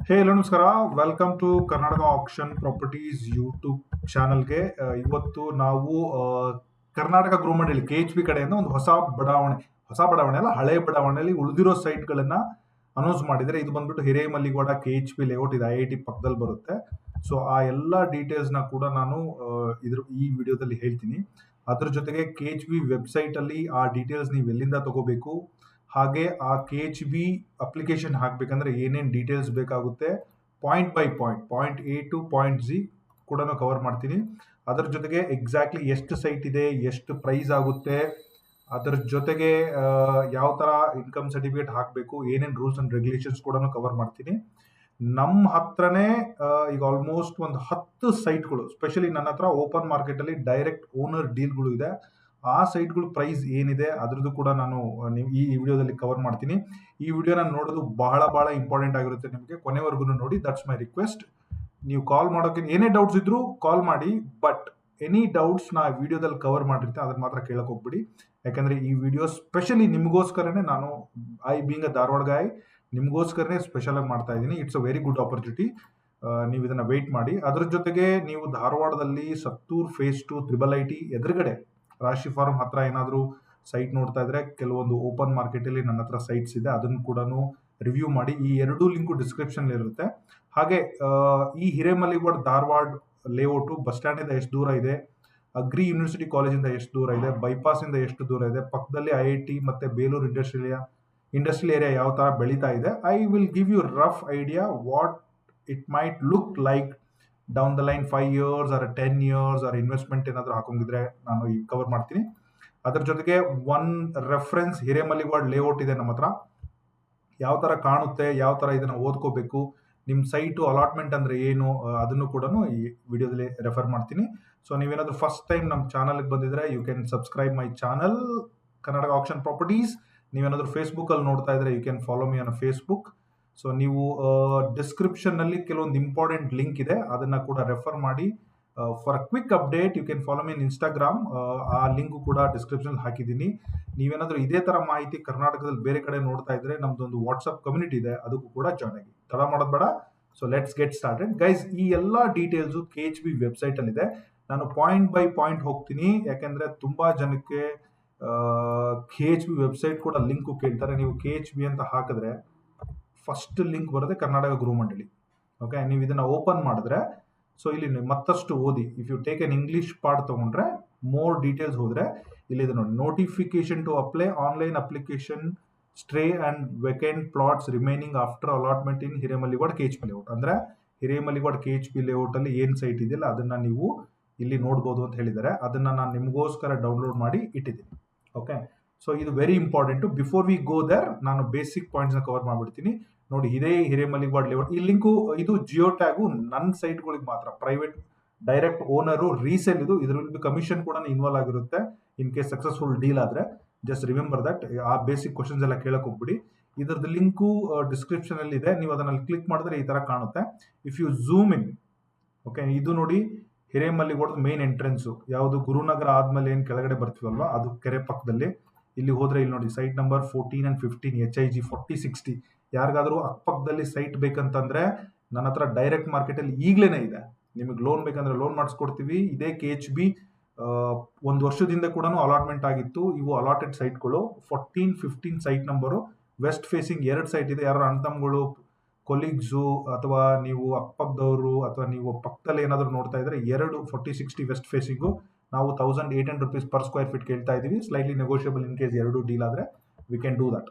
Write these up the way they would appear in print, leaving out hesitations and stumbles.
ಹೇ hello ನಮಸ್ಕಾರ. Welcome to Karnataka auction properties YouTube ಚಾನಲ್ಗೆ. ಇವತ್ತು ನಾವು ಕರ್ನಾಟಕ ಗೃಹಮಂಡಳಿ KHP ಕಡೆಯಿಂದ ಒಂದು ಹೊಸ ಬಡಾವಣೆ ಅಲ್ಲ, ಹಳೆ ಬಡಾವಣೆಯಲ್ಲಿ ಉಳಿದಿರೋ ಸೈಟ್ಗಳನ್ನ ಅನೌನ್ಸ್ ಮಾಡಿದರೆ. ಇದು ಬಂದ್ಬಿಟ್ಟು ಹಿರೇಮಲ್ಲಿಗೌಡ KHP ಲೇಔಟ್, ಇದು IIT ಪಕ್ಕದಲ್ಲಿ ಬರುತ್ತೆ. ಸೊ ಆ ಎಲ್ಲ ಡೀಟೇಲ್ಸ್ನ ಕೂಡ ನಾನು ಈ ವಿಡಿಯೋದಲ್ಲಿ ಹೇಳ್ತೀನಿ. ಅದ್ರ ಜೊತೆಗೆ KHP ವೆಬ್ಸೈಟ್ ಅಲ್ಲಿ ಆ ಡೀಟೇಲ್ಸ್ ನೀವು ಎಲ್ಲಿಂದ ತಗೋಬೇಕು, ಹಾಗೆ ಆ KHB ಅಪ್ಲಿಕೇಶನ್ ಹಾಕಬೇಕಂದ್ರೆ ಏನೇನು ಡೀಟೇಲ್ಸ್ ಬೇಕಾಗುತ್ತೆ, point by point A to point Z ಕೂಡ ಕವರ್ ಮಾಡ್ತೀನಿ. ಅದರ ಜೊತೆಗೆ ಎಕ್ಸಾಕ್ಟ್ಲಿ ಎಷ್ಟು ಸೈಟ್ ಇದೆ, ಎಷ್ಟು ಪ್ರೈಸ್ ಆಗುತ್ತೆ, ಅದರ ಜೊತೆಗೆ ಯಾವ ಥರ ಇನ್ಕಮ್ ಸರ್ಟಿಫಿಕೇಟ್ ಹಾಕಬೇಕು, ಏನೇನು ರೂಲ್ಸ್ ಆ್ಯಂಡ್ ರೆಗ್ಯುಲೇಷನ್ಸ್ ಕೂಡ ಕವರ್ ಮಾಡ್ತೀನಿ. ನಮ್ಮ ಹತ್ರನೇ ಈಗ ಆಲ್ಮೋಸ್ಟ್ ಒಂದು 10 ಸೈಟ್ಗಳು, ಸ್ಪೆಷಲಿ ನನ್ನ ಹತ್ರ ಓಪನ್ ಮಾರ್ಕೆಟಲ್ಲಿ ಡೈರೆಕ್ಟ್ ಓನರ್ ಡೀಲ್ಗಳು ಇದೆ. ಆ ಸೈಟ್ಗಳು ಪ್ರೈಸ್ ಏನಿದೆ ಅದ್ರದ್ದು ಕೂಡ ನಾನು ಈ ವಿಡಿಯೋದಲ್ಲಿ ಕವರ್ ಮಾಡ್ತೀನಿ. ಈ ವಿಡಿಯೋನ ನೋಡೋದು ಬಹಳ ಇಂಪಾರ್ಟೆಂಟ್ ಆಗಿರುತ್ತೆ. ನಿಮಗೆ ಕೊನೆವರೆಗೂ ನೋಡಿ, ದಟ್ಸ್ ಮೈ ರಿಕ್ವೆಸ್ಟ್. ನೀವು ಕಾಲ್ ಮಾಡೋಕೆ ಏನೇ ಡೌಟ್ಸ್ ಇದ್ರೂ ಕಾಲ್ ಮಾಡಿ, ಬಟ್ ಎನಿ ಡೌಟ್ಸ್ ನಾ ವಿಡಿಯೋದಲ್ಲಿ ಕವರ್ ಮಾಡಿರ್ತೀನಿ, ಅದನ್ನ ಮಾತ್ರ ಕೇಳಕ್ ಹೋಗ್ಬಿಡಿ. ಯಾಕಂದ್ರೆ ಈ ವಿಡಿಯೋ ಸ್ಪೆಷಲಿ ನಿಮಗೋಸ್ಕರನೇ, ನಾನು ಬೀಂಗ್ ಅ ಧಾರವಾಡ ಗಾಯ್, ನಿಮಗೋಸ್ಕರನೇ ಸ್ಪೆಷಲ್ ಆಗಿ ಮಾಡ್ತಾ ಇದ್ದೀನಿ. It's a very good opportunity. ನೀವು ಇದನ್ನ ವೆಯ್ಟ್ ಮಾಡಿ. ಅದ್ರ ಜೊತೆಗೆ ನೀವು ಧಾರವಾಡದಲ್ಲಿ ಸತ್ತೂರ್ ಫೇಸ್ 2 IIIT ಎದುರುಗಡೆ ರಾಶಿ ಫಾರ್ಮ್ ಹತ್ರ ಏನಾದರೂ ಸೈಟ್ ನೋಡ್ತಾ ಇದ್ರೆ, ಕೆಲವೊಂದು ಓಪನ್ ಮಾರ್ಕೆಟಲ್ಲಿ ನನ್ನ ಹತ್ರ ಸೈಟ್ಸ್ ಇದೆ, ಅದನ್ನು ಕೂಡ ರಿವ್ಯೂ ಮಾಡಿ. ಈ ಎರಡೂ ಲಿಂಕು ಡಿಸ್ಕ್ರಿಪ್ಷನ್ ಇರುತ್ತೆ. ಹಾಗೆ ಈ ಹಿರೇಮಲ್ಲಿಗೌಡ ಧಾರವಾಡ ಲೇಔಟು ಬಸ್ ಸ್ಟ್ಯಾಂಡ್ ಇಂದ ಎಷ್ಟು ದೂರ ಇದೆ, ಅಗ್ರಿ ಯೂನಿವರ್ಸಿಟಿ ಕಾಲೇಜಿಂದ ಎಷ್ಟು ದೂರ ಇದೆ, ಬೈಪಾಸ್ ಇಂದ ಎಷ್ಟು ದೂರ ಇದೆ, ಪಕ್ಕದಲ್ಲಿ IIT ಮತ್ತೆ ಬೇಲೂರು ಇಂಡಸ್ಟ್ರಿಯಲ್ ಏರಿಯಾ ಯಾವ ತರ ಬೆಳೀತಾ ಇದೆ. I will give you rough idea what it might look like down the line 5 years or 10 years or investment ಏನಾದರೂ ಹಾಕೊಂಡಿದ್ರೆ ನಾನು ಈಗ ಕವರ್ ಮಾಡ್ತೀನಿ. ಅದ್ರ ಜೊತೆಗೆ ಒನ್ ರೆಫರೆನ್ಸ್ ಹಿರೇಮಲ್ಲಿಗೌಡ ಲೇಔಟ್ ಇದೆ ನಮ್ಮ ಹತ್ರ, ಯಾವ ತರ ಕಾಣುತ್ತೆ, ಯಾವ ತರ ಇದನ್ನ ಓದ್ಕೋಬೇಕು, ನಿಮ್ಮ ಸೈಟು ಅಲಾಟ್ಮೆಂಟ್ ಅಂದ್ರೆ ಏನು, ಅದನ್ನು ಕೂಡ ಈ ವಿಡಿಯೋದಲ್ಲಿ ರೆಫರ್ ಮಾಡ್ತೀನಿ. ಸೊ ನೀವೇನಾದ್ರೂ ಫಸ್ಟ್ ಟೈಮ್ ನಮ್ಮ ಚಾನಲ್ಗೆ ಬಂದಿದ್ರೆ, you can subscribe my channel Karnataka auction properties. ನೀವೇನಾದ್ರೂ ಫೇಸ್ಬುಕ್ ಅಲ್ಲಿ ನೋಡ್ತಾ ಇದ್ರೆ, you can follow me on Facebook. So ನೀವು ಡಿಸ್ಕ್ರಿಪ್ಷನ್ ನಲ್ಲಿ ಕೆಲವೊಂದು ಇಂಪಾರ್ಟೆಂಟ್ ಲಿಂಕ್ ಇದೆ, ಅದನ್ನ ಕೂಡ ರೆಫರ್ ಮಾಡಿ. For quick update you can follow me in Instagram, ಆ ಲಿಂಕ್ ಕೂಡ ಡಿಸ್ಕ್ರಿಪ್ಷನ್ ಹಾಕಿದ್ದೀನಿ. ನೀವೇನಾದ್ರೂ ಇದೇ ತರ ಮಾಹಿತಿ ಕರ್ನಾಟಕದಲ್ಲಿ ಬೇರೆ ಕಡೆ ನೋಡ್ತಾ ಇದ್ರೆ, ನಮ್ದೊಂದು ವಾಟ್ಸ್ಆಪ್ ಕಮ್ಯುನಿಟಿ ಇದೆ, ಅದಕ್ಕೂ ಕೂಡ ಜಾಯ್ನ್ ಆಗಿ. ತಡ ಮಾಡೋದು ಬೇಡ. So let's get started guys. ಈ ಎಲ್ಲಾ ಡೀಟೇಲ್ಸ್ KHB ವೆಬ್ಸೈಟ್ ಅಲ್ಲಿ ಇದೆ. ನಾನು ಪಾಯಿಂಟ್ ಬೈ ಪಾಯಿಂಟ್ ಹೋಗ್ತೀನಿ, ಯಾಕೆಂದ್ರೆ ತುಂಬಾ ಜನಕ್ಕೆ KHB ವೆಬ್ಸೈಟ್ ಕೂಡ ಲಿಂಕ್ ಕೇಳ್ತಾರೆ. ನೀವು KHB ಅಂತ ಹಾಕಿದ್ರೆ ಫಸ್ಟ್ ಲಿಂಕ್ ಬರುತ್ತೆ ಕರ್ನಾಟಕ ಗೃಹಮಂಡಳಿ. ಓಕೆ, ನೀವು ಇದನ್ನ ಓಪನ್ ಮಾಡಿದ್ರೆ, ಸೊ ಇಲ್ಲಿ ಮತ್ತಷ್ಟು ಓದಿ, if you take an English part ತಗೊಂಡ್ರೆ, ಮೋರ್ ಡೀಟೇಲ್ಸ್ ಹೋದ್ರೆ ಇಲ್ಲಿ ಇದೆ ನೋಡಿ, notification to apply online application stray and vacant plots remaining after allotment in Hiremalligowda KHP layout. ಅಂದ್ರೆ ಹಿರೇಮಲ್ಲಿಗೌಡ KHP ಲೇಔಟ್ ಅಲ್ಲಿ ಏನ್ ಸೈಟ್ ಇದೆಯಲ್ಲ, ಅದನ್ನ ನೀವು ಇಲ್ಲಿ ನೋಡ್ಬೋದು ಅಂತ ಹೇಳಿದ್ದಾರೆ. ಅದನ್ನ ನಾನು ನಿಮಗೋಸ್ಕರ ಡೌನ್ಲೋಡ್ ಮಾಡಿ ಇಟ್ಟಿದ್ದೀನಿ. ಓಕೆ, ಸೊ ಇದು very important. Before we go there, ನಾನು ಬೇಸಿಕ್ ಪಾಯಿಂಟ್ಸ್ ನ ಕವರ್ ಮಾಡ್ಬಿಡ್ತೀನಿ. ನೋಡಿ, ಇದೇ ಹಿರೇಮಲ್ಲಿಗೌಡ ಲೇಔಟ್. ಈ ಲಿಂಕು, ಇದು ಜಿಯೋ ಟ್ಯಾಗು ನನ್ನ ಸೈಟ್ಗಳಿಗೆ ಮಾತ್ರ, ಪ್ರೈವೇಟ್ ಡೈರೆಕ್ಟ್ ಓನರು ರೀಸೇಲ್ ಇದು. ಇದರಲ್ಲಿ ಕಮಿಷನ್ ಕೂಡ ಇನ್ವಾಲ್ವ್ ಆಗಿರುತ್ತೆ ಇನ್ ಕೇಸ್ ಸಕ್ಸಸ್ಫುಲ್ ಡೀಲ್ ಆದ್ರೆ. Just remember that. ಆ ಬೇಸಿಕ್ ಕ್ವಶನ್ಸ್ ಎಲ್ಲ ಕೇಳಕ್ ಹೋಗ್ಬಿಡಿ. ಇದರದ್ದು ಲಿಂಕು ಡಿಸ್ಕ್ರಿಪ್ಷನ್ ಅಲ್ಲಿ ಇದೆ, ನೀವು ಅದನ್ನ ಕ್ಲಿಕ್ ಮಾಡಿದ್ರೆ ಈ ತರ ಕಾಣುತ್ತೆ. If you zoom in, okay, ಇದು ನೋಡಿ ಹಿರೇಮಲ್ಲಿಗೌಡದ ಮೇನ್ ಎಂಟ್ರೆನ್ಸ್. ಯಾವುದು ಗುರುನಗರ ಆದ್ಮೇಲೆ ಏನ್ ಕೆಳಗಡೆ ಬರ್ತೀವಲ್ವಾ, ಅದು ಕೆರೆ ಪಕ್ಕದಲ್ಲಿ. ಇಲ್ಲಿ ಹೋದ್ರೆ ಇಲ್ಲಿ ನೋಡಿ, ಸೈಟ್ ನಂಬರ್ 14 and 15 HIG 4060. ಯಾರಿಗಾದ್ರೂ ಅಕ್ಕಪಕ್ಕದಲ್ಲಿ ಸೈಟ್ ಬೇಕಂತಂದ್ರೆ ನನ್ನ ಹತ್ರ ಡೈರೆಕ್ಟ್ ಮಾರ್ಕೆಟ್ ಅಲ್ಲಿ ಈಗ್ಲೇನೆ ಇದೆ. ನಿಮಗೆ ಲೋನ್ ಬೇಕಂದ್ರೆ ಲೋನ್ ಮಾಡಿಸ್ಕೊಡ್ತೀವಿ. ಇದೇ KHB 1 ವರ್ಷದಿಂದ ಕೂಡ ಅಲಾಟ್ಮೆಂಟ್ ಆಗಿತ್ತು. ಇವು ಅಲಾಟೆಡ್ ಸೈಟ್ಗಳು. 14, 15 site number. West facing 2 site ಇದೆ. ಯಾರು ಅಣ್ತಮ್ಗಳು, ಕೊಲೀಗ್ಸು, ಅಥವಾ ನೀವು ಅಕ್ಕಪಕ್ಕದವರು, ಅಥವಾ ನೀವು ಪಕ್ಕದಲ್ಲಿ ಏನಾದ್ರು ನೋಡ್ತಾ ಇದ್ರೆ, 2 4060 ವೆಸ್ಟ್ ಫೇಸಿಂಗು ನಾವು 1800 rupees per square feet ಕೇಳ್ತಾ ಇದೀವಿ. Slightly negotiable in case 2 deal ಆದ್ರೆ ವಿ ಕ್ಯಾನ್ ಡೂ ದಟ್.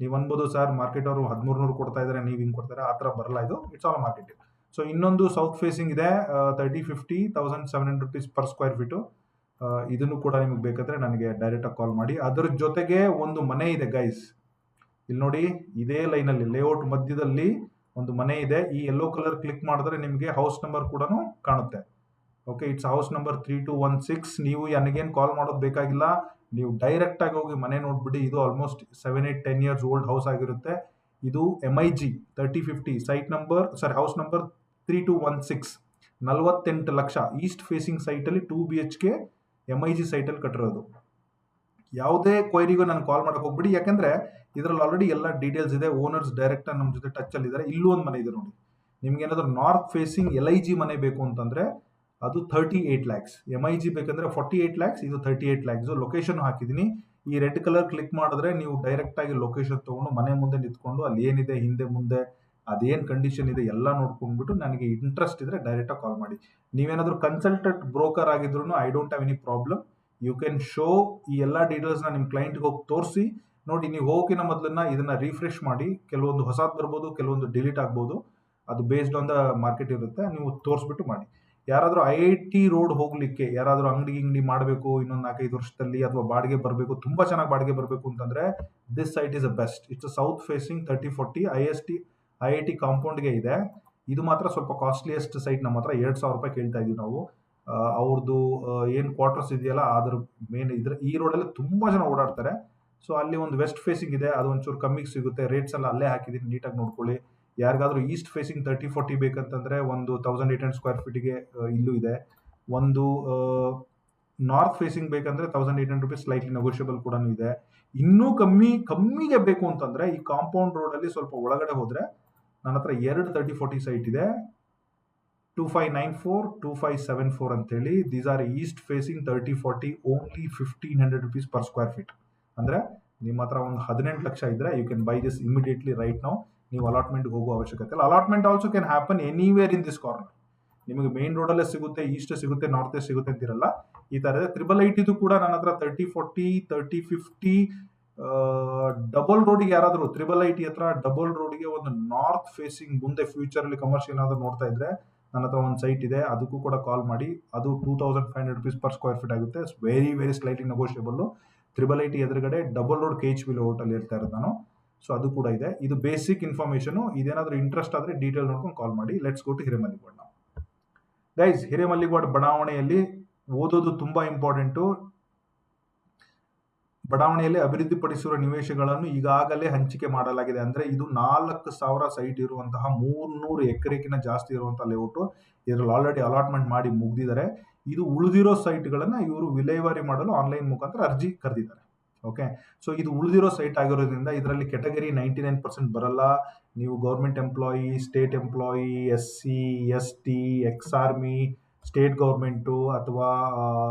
ನೀವು ಅನ್ಬೋದು, ಸರ್ ಮಾರ್ಕೆಟ್ ಅವರು 1300 ಕೊಡ್ತಾ ಇದಾರೆ, ನೀವು ಹಿಂಗ್ ಕೊಡ್ತಾರೆ, ಆ ತರ ಬರಲ್ಲ ಇದು. It's all market. ಸೊ ಇನ್ನೊಂದು ಸೌತ್ ಫೇಸಿಂಗ್ ಇದೆ, 3050 1700 rupees per square feet. ಇದನ್ನು ಕೂಡ ನಿಮಗೆ ಬೇಕಾದ್ರೆ ನನಗೆ ಡೈರೆಕ್ಟ್ ಆಗಿ ಕಾಲ್ ಮಾಡಿ. ಅದರ ಜೊತೆಗೆ ಒಂದು ಮನೆ ಇದೆ ಗೈಸ್, ಇಲ್ಲಿ ನೋಡಿ, ಇದೇ ಲೈನ್ ಅಲ್ಲಿ ಲೇಔಟ್ ಮಧ್ಯದಲ್ಲಿ ಒಂದು ಮನೆ ಇದೆ. ಈ ಯೆಲ್ಲೋ ಕಲರ್ ಕ್ಲಿಕ್ ಮಾಡಿದ್ರೆ ನಿಮಗೆ ಹೌಸ್ ನಂಬರ್ ಕೂಡ ಕಾಣುತ್ತೆ. Okay, it's house number 3216. ನೀವು ನನಗೇನು ಕಾಲ್ ಮಾಡೋದು ಬೇಕಾಗಿಲ್ಲ, ನೀವು ಡೈರೆಕ್ಟ್ ಆಗಿ ಹೋಗಿ ಮನೆ ನೋಡ್ಬಿಡಿ. ಇದು ಆಲ್ಮೋಸ್ಟ್ 7, 8, 10 years ಓಲ್ಡ್ ಹೌಸ್ ಆಗಿರುತ್ತೆ. ಇದು MIG 3050 site number, house number 3216, 48 lakh. East facing site ಅಲ್ಲಿ 2 BHK MIG ಸೈಟ್ ಅಲ್ಲಿ ಕಟ್ಟಿರೋದು. ಯಾವುದೇ ಕ್ವೈರಿಗೂ ನಾನು ಕಾಲ್ ಮಾಡಕ್ ಹೋಗ್ಬಿಡಿ, ಯಾಕಂದ್ರೆ ಇದರಲ್ಲಿ ಆಲ್ರೆಡಿ ಎಲ್ಲ ಡೀಟೇಲ್ಸ್ ಇದೆ. ಓನರ್ಸ್ ಡೈರೆಕ್ಟ್ ನಮ್ಮ ಜೊತೆ ಟಚ್ ಅಲ್ಲಿ ಇದ್ದಾರೆ. ಇಲ್ಲೂ ಒಂದು ಮನೆ ಇದೆ ನೋಡಿ, ನಿಮ್ಗೆ ಏನಾದರೂ ನಾರ್ತ್ ಫೇಸಿಂಗ್ LIG ಮನೆ ಬೇಕು ಅಂತಂದ್ರೆ ಅದು 38 lakhs. MIG ಬೇಕಂದ್ರೆ 48 lakhs, ಇದು 38 lakhs. ಲೊಕೇಶನ್ ಹಾಕಿದ್ದೀನಿ. ಈ ರೆಡ್ ಕಲರ್ ಕ್ಲಿಕ್ ಮಾಡಿದ್ರೆ ನೀವು ಡೈರೆಕ್ಟ್ ಆಗಿ ಲೊಕೇಶನ್ ತಗೊಂಡು ಮನೆ ಮುಂದೆ ನಿಂತ್ಕೊಂಡು ಅಲ್ಲಿ ಏನಿದೆ ಹಿಂದೆ ಮುಂದೆ ಅದೇನು ಕಂಡೀಷನ್ ಇದೆ ಎಲ್ಲ ನೋಡ್ಕೊಂಡ್ಬಿಟ್ಟು ನನಗೆ ಇಂಟ್ರೆಸ್ಟ್ ಇದ್ರೆ ಡೈರೆಕ್ಟ್ ಆಗಿ ಕಾಲ್ ಮಾಡಿ. ನೀವೇನಾದ್ರೂ ಕನ್ಸಲ್ಟೆಂಟ್ ಬ್ರೋಕರ್ ಆಗಿದ್ರು I don't have any problem. You can show ಈ ಎಲ್ಲ ಡೀಟೇಲ್ಸ್ನ ನಿಮ್ಮ ಕ್ಲೈಂಟ್ಗೆ ಹೋಗಿ ತೋರಿಸಿ. ನೋಡಿ, ನೀವು ಹೋಗಿನ ಮೊದಲನ್ನ ಇದನ್ನ ರಿಫ್ರೆಶ್ ಮಾಡಿ. ಕೆಲವೊಂದು ಹೊಸದು ಬರ್ಬೋದು, ಕೆಲವೊಂದು ಡಿಲೀಟ್ ಆಗ್ಬೋದು. ಅದು ಬೇಸ್ಡ್ ಆನ್ ದ ಮಾರ್ಕೆಟ್ ಇರುತ್ತೆ. ನೀವು ತೋರಿಸ್ಬಿಟ್ಟು ಮಾಡಿ. ಯಾರಾದರೂ IIT ರೋಡ್ ಹೋಗ್ಲಿಕ್ಕೆ ಯಾರಾದರೂ ಅಂಗಡಿ ಮಾಡಬೇಕು ಇನ್ನೊಂದು 4-5 ವರ್ಷದಲ್ಲಿ, ಅಥವಾ ಬಾಡಿಗೆ ಬರಬೇಕು, ತುಂಬಾ ಚೆನ್ನಾಗಿ ಬಾಡಿಗೆ ಬರಬೇಕು ಅಂತಂದ್ರೆ this site is a best. It's south facing 3040 IIT ಕಾಂಪೌಂಡ್ಗೆ ಇದೆ. ಇದು ಮಾತ್ರ ಸ್ವಲ್ಪ ಕಾಸ್ಟ್ಲಿಯೆಸ್ಟ್ ಸೈಟ್. ನಮ್ಮ ಹತ್ರ 2,000 ರೂಪಾಯಿ ಕೇಳ್ತಾ ಇದೀವಿ ನಾವು. ಅವ್ರದ್ದು ಏನು ಕ್ವಾರ್ಟರ್ಸ್ ಇದೆಯಲ್ಲ ಅದ್ರ ಮೇನ್ ಈ ರೋಡಲ್ಲಿ ತುಂಬಾ ಜನ ಓಡಾಡ್ತಾರೆ. ಸೊ ಅಲ್ಲಿ ಒಂದು ವೆಸ್ಟ್ ಫೇಸಿಂಗ್ ಇದೆ, ಅದು ಒಂಚೂರು ಕಮ್ಮಿಗೆ ಸಿಗುತ್ತೆ. ರೇಟ್ಸ್ ಎಲ್ಲ ಅಲ್ಲೇ ಹಾಕಿದ್ದೀನಿ, ನೀಟಾಗಿ ನೋಡ್ಕೊಳ್ಳಿ. ಯಾರಿಗಾದ್ರೂ ಈಸ್ಟ್ ಫೇಸಿಂಗ್ 3040 ಬೇಕಂತಂದ್ರೆ ಒಂದು 1800 ಸ್ಕ್ವೇರ್ ಫೀಟ್ಗೆ ಇಲ್ಲೂ ಇದೆ. ಒಂದು ನಾರ್ತ್ ಫೇಸಿಂಗ್ ಬೇಕಂದ್ರೆ 1800 ರೂಪೀಸ್, ಸ್ಲೈಟ್ಲಿ ನೆಗೋಷಿಯಬಲ್ ಕೂಡ ಇದೆ. ಇನ್ನೂ ಕಮ್ಮಿಗೆ ಬೇಕು ಅಂತಂದ್ರೆ ಈ ಕಾಂಪೌಂಡ್ ರೋಡ್ ಅಲ್ಲಿ ಸ್ವಲ್ಪ ಒಳಗಡೆ ಹೋದ್ರೆ ನನ್ನ ಹತ್ರ 2 3040 ಸೈಟ್ ಇದೆ. 2594 2574 ಅಂತೇಳಿ. These are east facing 3040, only 1500 rupees per square feet. ಅಂದ್ರೆ ನಿಮ್ಮ ಹತ್ರ ಒಂದು 18 ಲಕ್ಷ ಇದ್ರೆ you can buy this immediately right now. ನೀವು ಅಲಾಟ್ಮೆಂಟ್ಗೆ ಹೋಗೋ ಅವಶ್ಯಕತೆ ಇಲ್ಲ. Allotment also can happen anywhere in this corner. ನಿಮಗೆ ಮೇನ್ ರೋಡಲ್ಲೇ ಸಿಗುತ್ತೆ, ಈಸ್ಟ್ ಸಿಗುತ್ತೆ, ನಾರ್ತ್ ಸಿಗುತ್ತೆ ಅಂತಿರಲ್ಲ. ಈ ಥರದ 888 ಕೂಡ ನನ್ನ ಹತ್ರ 3040 3050 ಡಬಲ್ ರೋಡಿಗೆ ಯಾರಾದರೂ 888 ಹತ್ರ ಡಬಲ್ ರೋಡಿಗೆ ಒಂದು ನಾರ್ತ್ ಫೇಸಿಂಗ್ ಮುಂದೆ ಫ್ಯೂಚರ್ ಅಲ್ಲಿ ಕಮರ್ಷಿಯಲ್ ಏನಾದರೂ ನೋಡ್ತಾ ಇದ್ರೆ ನನ್ನ ಹತ್ರ ಒಂದು ಸೈಟ್ ಇದೆ, ಅದಕ್ಕೂ ಕೂಡ ಕಾಲ್ ಮಾಡಿ. ಅದು 2500 ರೂಪೀಸ್ ಪರ್ ಸ್ಕ್ವೇರ್ ಫೀಟ್ ಆಗುತ್ತೆ. Very slightly negotiable. 888 ಎದುರುಗಡೆ ಡಬಲ್ ರೋಡ್ KHP ಹೋಟೆಲ್ ಇರ್ತಾ ಇರೋದು ನಾನು. ಸೊ ಅದು ಕೂಡ ಇದೆ. ಇದು ಬೇಸಿಕ್ ಇನ್ಫಾರ್ಮೇಶನ್. ಇದೇನಾದರೂ ಇಂಟ್ರೆಸ್ಟ್ ಆದ್ರೆ ಡೀಟೇಲ್ ನೋಡ್ಕೊಂಡು ಕಾಲ್ ಮಾಡಿ. Let's go to Hiremalligowda. Guys, Hiremalligowda ಬಡಾವಣೆಯಲ್ಲಿ ಓದೋದು ತುಂಬಾ ಇಂಪಾರ್ಟೆಂಟು. ಬಡಾವಣೆಯಲ್ಲಿ ಅಭಿವೃದ್ಧಿಪಡಿಸಿರುವ ನಿವೇಶಗಳನ್ನು ಈಗಾಗಲೇ ಹಂಚಿಕೆ ಮಾಡಲಾಗಿದೆ. ಅಂದ್ರೆ ಇದು 4,000 ಸೈಟ್ ಇರುವಂತಹ 300 ಎಕರೆಗಿಂತ ಜಾಸ್ತಿ ಇರುವಂತಹ ಲೇಔಟು. ಇದರಲ್ಲಿ ಆಲ್ರೆಡಿ ಅಲಾಟ್ಮೆಂಟ್ ಮಾಡಿ ಮುಗಿದಿದ್ದಾರೆ. ಇದು ಉಳಿದಿರೋ ಸೈಟ್ಗಳನ್ನ ಇವರು ವಿಲೇವಾರಿ ಮಾಡಲು ಆನ್ಲೈನ್ ಮುಖಾಂತರ ಅರ್ಜಿ ಕರೆದಿದ್ದಾರೆ. ಓಕೆ, ಸೊ ಇದು ಉಳಿದಿರೋ ಸೈಟ್ ಆಗಿರೋದ್ರಿಂದ ಇದರಲ್ಲಿ ಕೆಟಗರಿ 99% ಬರಲ್ಲ. ನೀವು government employee, state employee, SC ST, ex army, state government, ಅಥವಾ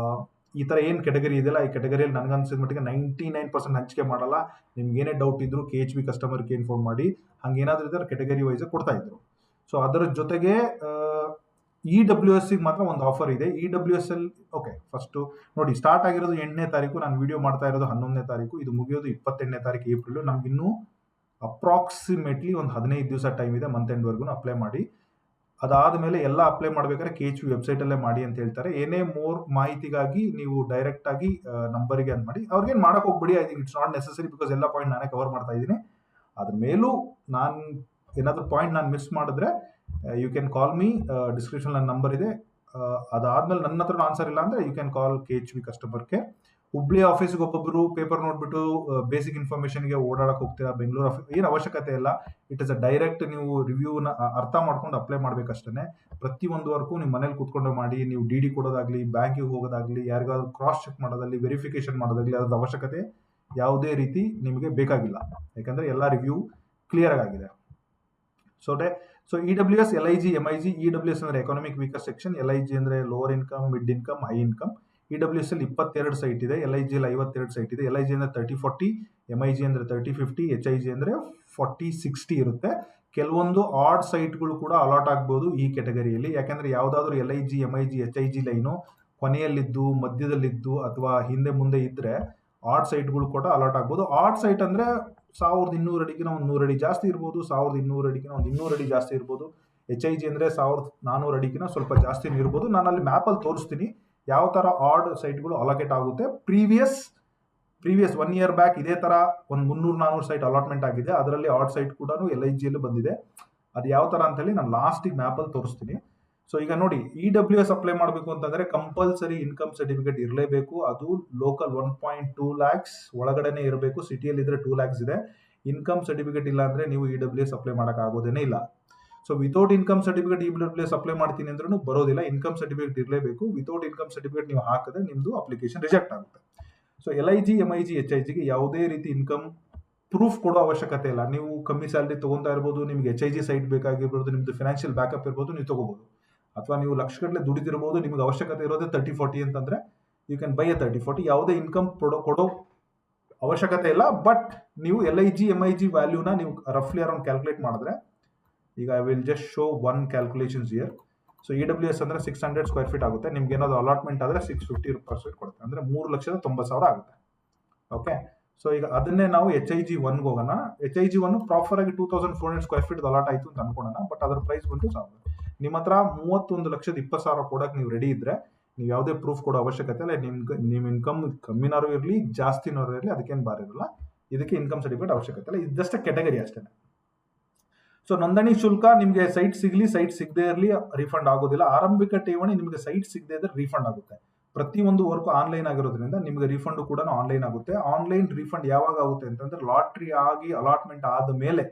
ಈ ಥರ ಏನು ಕೆಟಗರಿ ಇದೆಯಲ್ಲ, ಈ ಕೆಟಗರಿಯಲ್ಲಿ ನನಗನ್ಸಿದ ಮಟ್ಟಿಗೆ 99% ಹಂಚಿಕೆ ಮಾಡಲ್ಲ. ನಿಮ್ಗೆ ಏನೇ ಡೌಟ್ ಇದ್ರು KHP ಕಸ್ಟಮರ್ ಕೇರ್ ಫೋನ್ ಮಾಡಿ. ಹಂಗೇನಾದ್ರೂ ಇದ್ರೆ ಕೆಟಗರಿ ವೈಸ್ ಕೊಡ್ತಾ ಇದ್ರು. ಸೊ ಅದರ ಜೊತೆಗೆ EWS ಮಾತ್ರ ಒಂದು ಆಫರ್ ಇದೆ. EWS ಅಲ್ಲಿ ಓಕೆ, ಫಸ್ಟ್ ನೋಡಿ, ಸ್ಟಾರ್ಟ್ ಆಗಿರೋದು 8ನೇ ತಾರೀಕು. ನಾನು ವಿಡಿಯೋ ಮಾಡ್ತಾ ಇರೋದು 11ನೇ ತಾರೀಕು. ಇದು ಮುಗಿಯೋದು 28ನೇ ತಾರೀಕು ಏಪ್ರಿಲ್. ನಮ್ಗಿನ್ನೂ ಅಪ್ರಾಕ್ಸಿಮೇಟ್ಲಿ ಒಂದು 15 ದಿವಸ ಟೈಮ್ ಇದೆ. ಮಂತ್ ಎಂಡ್ವರೆಗೂ ಅಪ್ಲೈ ಮಾಡಿ. ಅದಾದಮೇಲೆ ಎಲ್ಲ ಅಪ್ಲೈ ಮಾಡ್ಬೇಕಾದ್ರೆ KHP ವೆಬ್ಸೈಟಲ್ಲೇ ಮಾಡಿ ಅಂತ ಹೇಳ್ತಾರೆ. ಏನೇ ಮೋರ್ ಮಾಹಿತಿಗಾಗಿ ನೀವು ಡೈರೆಕ್ಟ್ ಆಗಿ ನಂಬರಿಗೆ ಅದು ಮಾಡಿ. ಅವ್ರಿಗೇನು ಮಾಡಕ್ಕೆ ಹೋಗ್ಬಿಡಿ. I think it's not necessary, because ಎಲ್ಲ ಪಾಯಿಂಟ್ ನಾನೇ ಕವರ್ ಮಾಡ್ತಾ ಇದ್ದೀನಿ. ಅದ್ರ ಮೇಲೂ ನಾನು ಏನಾದರೂ ಪಾಯಿಂಟ್ ನಾನು ಮಿಸ್ ಮಾಡಿದ್ರೆ you can call me. Description ನನ್ನ ನಂಬರ್ ಇದೆ. ಅದಾದ್ಮೇಲೆ ನನ್ನ ಹತ್ರ ಆನ್ಸರ್ ಇಲ್ಲ ಅಂದ್ರೆ you can call KHP customer care. Hubli ಆಫೀಸ್ಗೆ ಒಬ್ಬೊಬ್ಬರು ಪೇಪರ್ ನೋಡ್ಬಿಟ್ಟು ಬೇಸಿಕ್ ಇನ್ಫಾರ್ಮೇಷನ್ಗೆ ಓಡಾಡಕ್ಕೆ ಹೋಗ್ತೀರಾ. ಬೆಂಗಳೂರು ಆಫೀಸ್ ಏನು ಅವಶ್ಯಕತೆ ಇಲ್ಲ. ಇಟ್ ಇಸ್ ಅ ಡೈರೆಕ್ಟ್ ನೀವು ರಿವ್ಯೂನ ಅರ್ಥ ಮಾಡ್ಕೊಂಡು ಅಪ್ಲೈ ಮಾಡ್ಬೇಕಷ್ಟೇ. ಪ್ರತಿಯೊಂದು ವರ್ಕು ನಿಮ್ಮ ಮನೇಲಿ ಕೂತ್ಕೊಂಡು ಮಾಡಿ. ನೀವು DD ಕೊಡೋದಾಗ್ಲಿ, ಬ್ಯಾಂಕಿಗೆ ಹೋಗೋದಾಗ್ಲಿ, ಯಾರಿಗಾದ್ರೂ ಕ್ರಾಸ್ ಚೆಕ್ ಮಾಡೋದಾಗ್ಲಿ, ವೆರಿಫಿಕೇಶನ್ ಮಾಡೋದಾಗ್ಲಿ, ಅದ್ರ ಅವಶ್ಯಕತೆ ಯಾವುದೇ ರೀತಿ ನಿಮಗೆ ಬೇಕಾಗಿಲ್ಲ. ಯಾಕಂದ್ರೆ ಎಲ್ಲ ರಿವ್ಯೂ ಕ್ಲಿಯರ್ ಆಗಿದೆ. So EWS, LIG, MIG. EWS ಅಂದ್ರೆ ಎಕನಾಮಿಕ್ ವೀಕರ್ ಸೆಕ್ಷನ್, LIG ಅಂದ್ರೆ lower income, mid income, high income. EWS ಅಲ್ಲಿ 22 ಸೈಟ್ ಇದೆ, LIG ಅಲ್ಲಿ 52 ಸೈಟ್ ಇದೆ. LIG ಅಂದ್ರೆ 3040, MIG ಅಂದ್ರೆ 3050, HIG ಅಂದ್ರೆ 4060 ಇರುತ್ತೆ. ಕೆಲವೊಂದು ಆಡ್ ಸೈಟ್ಗಳು ಕೂಡ ಅಲಾಟ್ ಆಗ್ಬೋದು ಈ ಕೆಟಗರಿಯಲ್ಲಿ. ಯಾಕಂದ್ರೆ ಯಾವ್ದಾದ್ರು LIG, MIG, HIG ಲೈನು ಕೊನೆಯಲ್ಲಿದ್ದು, ಮಧ್ಯದಲ್ಲಿದ್ದು, ಅಥವಾ ಹಿಂದೆ ಮುಂದೆ ಇದ್ರೆ ಆಡ್ ಸೈಟ್ಗಳು ಕೂಡ ಅಲಾಟ್ ಆಗ್ಬೋದು. ಆಡ್ ಸೈಟ್ ಅಂದ್ರೆ 1200 ಅಡಿಗಿನ ಒಂದು 100 ಅಡಿ ಜಾಸ್ತಿ ಇರ್ಬೋದು, 1200 ಅಡಿಗಿನ ಒಂದು 200 ಅಡಿ ಜಾಸ್ತಿ ಇರ್ಬೋದು. HIG ಅಂದ್ರೆ 1400 ಅಡಿಗಿನ ಸ್ವಲ್ಪ ಜಾಸ್ತಿನೂ ಇರ್ಬೋದು. ನಾನು ಅಲ್ಲಿ ಮ್ಯಾಪಲ್ಲಿ ತೋರಿಸ್ತೀನಿ ಯಾವ ಥರ ಆಡ್ ಸೈಟ್ಗಳು ಅಲೋಕೇಟ್ ಆಗುತ್ತೆ. ಪ್ರೀವಿಯಸ್ 1 ಇಯರ್ ಬ್ಯಾಕ್ ಇದೇ ಥರ ಒಂದು 300-400 ಸೈಟ್ ಅಲಾಟ್ಮೆಂಟ್ ಆಗಿದೆ. ಅದರಲ್ಲಿ ಆಡ್ ಸೈಟ್ ಕೂಡ LIG ಅಲ್ಲಿ ಬಂದಿದೆ. ಅದು ಯಾವ ಥರ ಅಂತೇಳಿ ನಾನು ಲಾಸ್ಟಿಗೆ ಮ್ಯಾಪಲ್ಲಿ ತೋರಿಸ್ತೀನಿ. ಸೊ ಈಗ ನೋಡಿ, EWS ಅಪ್ಲೈ ಮಾಡಬೇಕು ಅಂತಂದ್ರೆ ಕಂಪಲ್ಸರಿ ಇನ್ಕಮ್ ಸರ್ಟಿಫಿಕೇಟ್ ಇರಲೇಬೇಕು. ಅದು ಲೋಕಲ್ 1.2 lakhs ಒಳಗಡೆನೆ ಇರಬೇಕು. ಸಿಟಿಯಲ್ಲಿ ಇದ್ರೆ 2 lakhs ಇದೆ. ಇನ್ಕಮ್ ಸರ್ಟಿಫಿಕೇಟ್ ಇಲ್ಲ ಅಂದ್ರೆ ನೀವು EWS ಅಪ್ಲೈ ಮಾಡಕ್ ಆಗೋದೇನೆ ಇಲ್ಲ. So without income certificate EWS apply ಮಾಡ್ತೀನಿ ಅಂದ್ರೂ ಬರೋದಿಲ್ಲ. ಇನ್ಕಮ್ ಸರ್ಟಿಫಿಕೇಟ್ ಇರಲೇಬೇಕು. ವಿತೌಟ್ ಇನ್ಕಮ್ ಸರ್ಟಿಫಿಕೇಟ್ ನೀವು ಹಾಕಿದ್ರೆ ನಿಮ್ದು ಅಪ್ಲಿಕೇಶನ್ ರಿಜೆಕ್ಟ್ ಆಗುತ್ತೆ. ಸೊ LIG, MIG, HIG ಗೆ ಯಾವುದೇ ರೀತಿ ಇನ್ಕಮ್ ಪ್ರೂಫ್ ಕೊಡೋ ಅವಶ್ಯಕತೆ ಇಲ್ಲ. ನೀವು ಕಮ್ಮಿ ಸ್ಯಾಲ್ರಿ ತೊಗೊತಾ ಇರ್ಬೋದು, ನಿಮ್ಗೆ HIG ಸೈಟ್ ಬೇಕಾಗಿರ್ಬೋದು, ನಿಮ್ದು ಫಿನಾನ್ಷಿಯಲ್ ಬ್ಯಾಕಪ್ ಇರ್ಬೋದು, ನೀವು ತೊಗೋಬೋದು. ಅಥವಾ ನೀವು ಲಕ್ಷಗಟ್ಟಲೆ ದುಡಿದಿರ್ಬೋದು, ನಿಮ್ಗೆ ಅವಶ್ಯಕತೆ ಇರೋದೇ 30-40 ಅಂತಂದ್ರೆ ಯು ಕ್ಯಾನ್ ಬೈ ಎ 30-40. ಯಾವುದೇ ಇನ್ಕಮ್ ಕೊಡೋ ಅವಶ್ಯಕತೆ ಇಲ್ಲ. ಬಟ್ ನೀವು LIG MIG ವ್ಯಾಲ್ಯೂನ ನೀವು ರಫ್ಲಿ ಅರೌಂಡ್ ಕ್ಯಾಲ್ಕುಲೇಟ್ ಮಾಡಿದ್ರೆ, ಈಗ I will just show one calculations here. So EWS ಅಂದ್ರೆ 600 ಸ್ಕ್ವೇರ್ ಫೀಟ್ ಆಗುತ್ತೆ. ನಿಮ್ಗೆ ಏನಾದ್ರು ಅಲಾಟ್ಮೆಂಟ್ ಆದರೆ 650 ರೂಪಾಯಿ ಕೊಡುತ್ತೆ, ಅಂದ್ರೆ 3,90,000 ಆಗುತ್ತೆ. ಓಕೆ, ಸೊ ಈಗ ಅದನ್ನೇ ನಾವು HIG 1ಗೆ ಹೋಗೋಣ. HIG 1 ಪ್ರಾಪರ್ ಆಗಿ 2400 ಸ್ಕ್ವೇರ್ ಫೀಟ್ ಅಲಾಟ್ ಆಯ್ತು ಅಂತ ಅನ್ಕೊಳ್ಳೋಣ. ಬಟ್ ಅದರ ಪ್ರೈಸ್ ಬಂದು 1000. ನಿಮ್ಮ ಹತ್ರ 31,20,000 ಕೊಡಕ್ಕೆ ನೀವು ರೆಡಿ ಇದ್ರೆ ನೀವು ಯಾವುದೇ ಪ್ರೂಫ್ ಕೊಡೋ ಅವಶ್ಯಕತೆ ಇಲ್ಲ. ನಿಮ್ಮ ಇನ್ಕಮ್ ಕಮ್ಮಿನಾರು ಇರಲಿ ಜಾಸ್ತಿನಾರು ಇರಲಿ ಅದಕ್ಕೇನು ಬಾರ್ ಇರಲ್ಲ. ಇದಕ್ಕೆ ಇನ್ಕಮ್ ಸರ್ಟಿಫಿಕೇಟ್ ಅವಶ್ಯಕತೆ ಇಲ್ಲ. ಇದು ಜಸ್ಟ್ ಕೆಟಗರಿ ಅಷ್ಟೇ. ಸೊ ನೋಂದಣಿ ಶುಲ್ಕ ನಿಮಗೆ ಸೈಟ್ ಸಿಗಲಿ ಸೈಟ್ ಸಿಗದೆ ಇರಲಿ ರಿಫಂಡ್ ಆಗೋದಿಲ್ಲ. ಆರಂಭಿಕ ಠೇವಣಿ ನಿಮಗೆ ಸೈಟ್ ಸಿಗದೆ ಇದ್ರೆ ರಿಫಂಡ್ ಆಗುತ್ತೆ. ಪ್ರತಿಯೊಂದು ವರ್ಕ್ ಆನ್ಲೈನ್ ಆಗಿರೋದ್ರಿಂದ ನಿಮಗೆ ರಿಫಂಡ್ ಕೂಡ ಆನ್ಲೈನ್ ಆಗುತ್ತೆ. ಆನ್ಲೈನ್ ರಿಫಂಡ್ ಯಾವಾಗ ಆಗುತ್ತೆ ಅಂತಂದ್ರೆ ಲಾಟ್ರಿ ಆಗಿ ಅಲಾಟ್ಮೆಂಟ್ ಆದ ಮೇಲೆ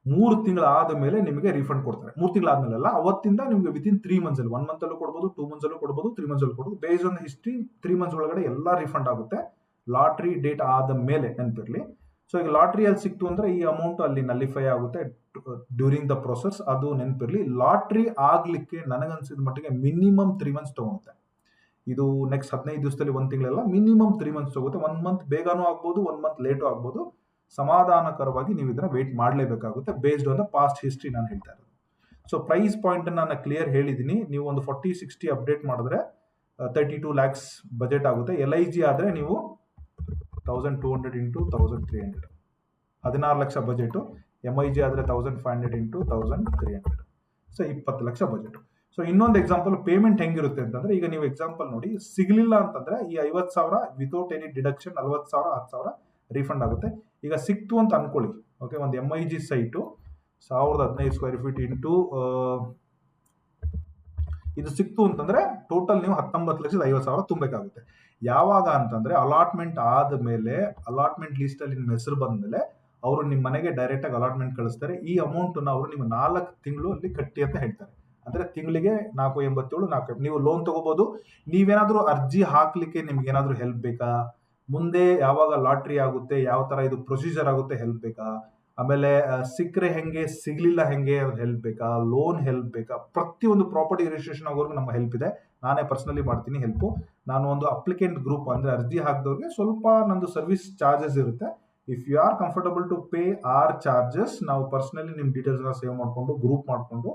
3 ತಿಂಗಳಾದ ಮೇಲೆ ನಿಮಗೆ ರಿಫಂಡ್ ಕೊಡ್ತಾರೆ. 3 ತಿಂಗಳಾದ್ಮೇಲೆ ಅಲ್ಲ, ಅವತ್ತಿಂದ ನಿಮಗೆ ವಿತಿನ್ 3 ಮಂತ್ಸ್ ಅಲ್ಲಿ 1 ಮಂತ್ ಅಲ್ಲೂ ಕೊಡ್ಬೋದು, 2 ಮಂತ್ಸ್ ಅಲ್ಲೂ ಕೊಡ್ಬೋದು, 3 ಮಂತ್ಸ್ ಅಲ್ಲೂ ಕೊಡ್ಬೋದು. ಬೇಸ್ಡ್ ಆನ್ ಹಿಸ್ಟ್ರಿ 3 ಮಂತ್ಸ್ ಒಳಗಡೆ ಎಲ್ಲ ರಿಫಂಡ್ ಆಗುತ್ತೆ ಲಾಟ್ರಿ ಡೇಟ್ ಆದ ಮೇಲೆ, ನೆನಪಿರಲಿ. ಸೊ ಈಗ ಲಾಟ್ರಿಯಲ್ಲಿ ಸಿಕ್ತು ಅಂದ್ರೆ ಈ ಅಮೌಂಟ್ ಅಲ್ಲಿ ನಲಿಫೈ ಆಗುತ್ತೆ ಡ್ಯೂರಿಂಗ್ ದ ಪ್ರೊಸೆಸ್, ಅದು ನೆನಪಿರಲಿ. ಲಾಟ್ರಿ ಆಗ್ಲಿಕ್ಕೆ ನನಗನ್ಸಿದ ಮಟ್ಟಿಗೆ ಮಿನಿಮಮ್ 3 ಮಂತ್ಸ್ ತಗೊಳುತ್ತೆ. ಇದು ನೆಕ್ಸ್ಟ್ 15 ದಿವಸದಲ್ಲಿ 1 ತಿಂಗಳೆಲ್ಲ, ಮಿನಿಮಮ್ 3 ಮಂತ್ಸ್ ತಗುತ್ತೆ. 1 ಮಂತ್ ಬೇಗನೂ ಆಗ್ಬೋದು, 1 ಮಂತ್ ಲೇಟು ಆಗ್ಬೋದು. ಸಮಾಧಾನಕರವಾಗಿ ನೀವು ಇದನ್ನ ವೇಟ್ ಮಾಡಲೇಬೇಕಾಗುತ್ತೆ based on the past history ನಾನು ಹೇಳ್ತಾ ಇರೋದು. ಸೊ ಪ್ರೈಸ್ ಪಾಯಿಂಟ್ ನಾನು ಕ್ಲಿಯರ್ ಹೇಳಿದ್ದೀನಿ. ನೀವು ಒಂದು 40-60 ಅಪ್ಡೇಟ್ ಮಾಡಿದ್ರೆ 32 lakhs ಬಜೆಟ್ ಆಗುತ್ತೆ. LIG ಆದರೆ ನೀವು 1200 into 1300 16 ಲಕ್ಷ ಬಜೆಟು. MIG ಆದರೆ 1500 into 1300, so 20 lakh budget. So ಇನ್ನೊಂದು ಎಕ್ಸಾಂಪಲ್ ಪೇಮೆಂಟ್ ಹೆಂಗಿರುತ್ತೆ ಅಂತಂದ್ರೆ, ಈಗ ನೀವು ಎಕ್ಸಾಂಪಲ್ ನೋಡಿ, ಸಿಗಲಿಲ್ಲ ಅಂತಂದ್ರೆ ಈ 50,000 ವಿತೌಟ್ ಎನಿ ಡಿಡಕ್ಷನ್ 40,000 10,000 ರೀಫಂಡ್ ಆಗುತ್ತೆ. ಈಗ ಸಿಕ್ತು ಅಂತ ಅನ್ಕೊಳ್ಳಿ. ಓಕೆ, ಒಂದು MIG site 1015 square feet into ಇದು ಸಿಕ್ತು ಅಂತಂದ್ರೆ ಟೋಟಲ್ ನೀವು 19,50,000 ತುಂಬಬೇಕಾಗುತ್ತೆ. ಯಾವಾಗ ಅಂತಂದ್ರೆ ಅಲಾಟ್ಮೆಂಟ್ ಆದ್ಮೇಲೆ, ಅಲಾಟ್ಮೆಂಟ್ ಲಿಸ್ಟ್ ಅಲ್ಲಿ ನಿಮ್ಮ ಹೆಸರು ಬಂದ್ಮೇಲೆ ಅವರು ನಿಮ್ಮ ಮನೆಗೆ ಡೈರೆಕ್ಟ್ ಆಗಿ ಅಲಾಟ್ಮೆಂಟ್ ಕಳಿಸ್ತಾರೆ. ಈ ಅಮೌಂಟ್ ಅವರು ನಿಮ್ಮ 4 ತಿಂಗಳು ಅಲ್ಲಿ ಕಟ್ಟಿ ಅಂತ ಹೇಳ್ತಾರೆ. ಅಂದ್ರೆ ತಿಂಗಳಿಗೆ 487 ನೀವು ಲೋನ್ ತಗೋಬಹುದು. ನೀವೇನಾದ್ರೂ ಅರ್ಜಿ ಹಾಕ್ಲಿಕ್ಕೆ ನಿಮ್ಗೆ ಏನಾದ್ರೂ ಹೆಲ್ಪ್ ಬೇಕಾ, ಮುಂದೆ ಯಾವಾಗ ಲಾಟ್ರಿ ಆಗುತ್ತೆ ಯಾವ ತರ ಇದು ಪ್ರೊಸೀಜರ್ ಆಗುತ್ತೆ ಹೆಲ್ಪ್ ಬೇಕಾ, ಆಮೇಲೆ ಸಿಕ್ಕರೆ ಹೆಂಗೆ, ಸಿಗ್ಲಿಲ್ಲ ಹೆಂಗೆ, ಹೆಲ್ಪ್ ಬೇಕಾ, ಲೋನ್ ಹೆಲ್ಪ್ ಬೇಕಾ, ಪ್ರತಿಯೊಂದು ಪ್ರಾಪರ್ಟಿ ರಿಜಿಸ್ಟ್ರೇಷನ್ ಆಗೋರ್ಗು ನಮ್ಮ ಹೆಲ್ಪ್ ಇದೆ. ನಾನೇ ಪರ್ಸನಲಿ ಮಾಡ್ತೀನಿ ಹೆಲ್ಪ್. ನಾನು ಒಂದು ಅಪ್ಲಿಕೆಂಟ್ ಗ್ರೂಪ್, ಅಂದ್ರೆ ಅರ್ಜಿ ಹಾಕಿದವ್ರಿಗೆ ಸ್ವಲ್ಪ ನಂದು ಸರ್ವಿಸ್ ಚಾರ್ಜಸ್ ಇರುತ್ತೆ. If you are comfortable to pay our charges, ನಾವು ಪರ್ಸನಲಿ ನಿಮ್ಮ ಡೀಟೇಲ್ಸ್ನ ಸೇವ್ ಮಾಡಿಕೊಂಡು ಗ್ರೂಪ್ ಮಾಡಿಕೊಂಡು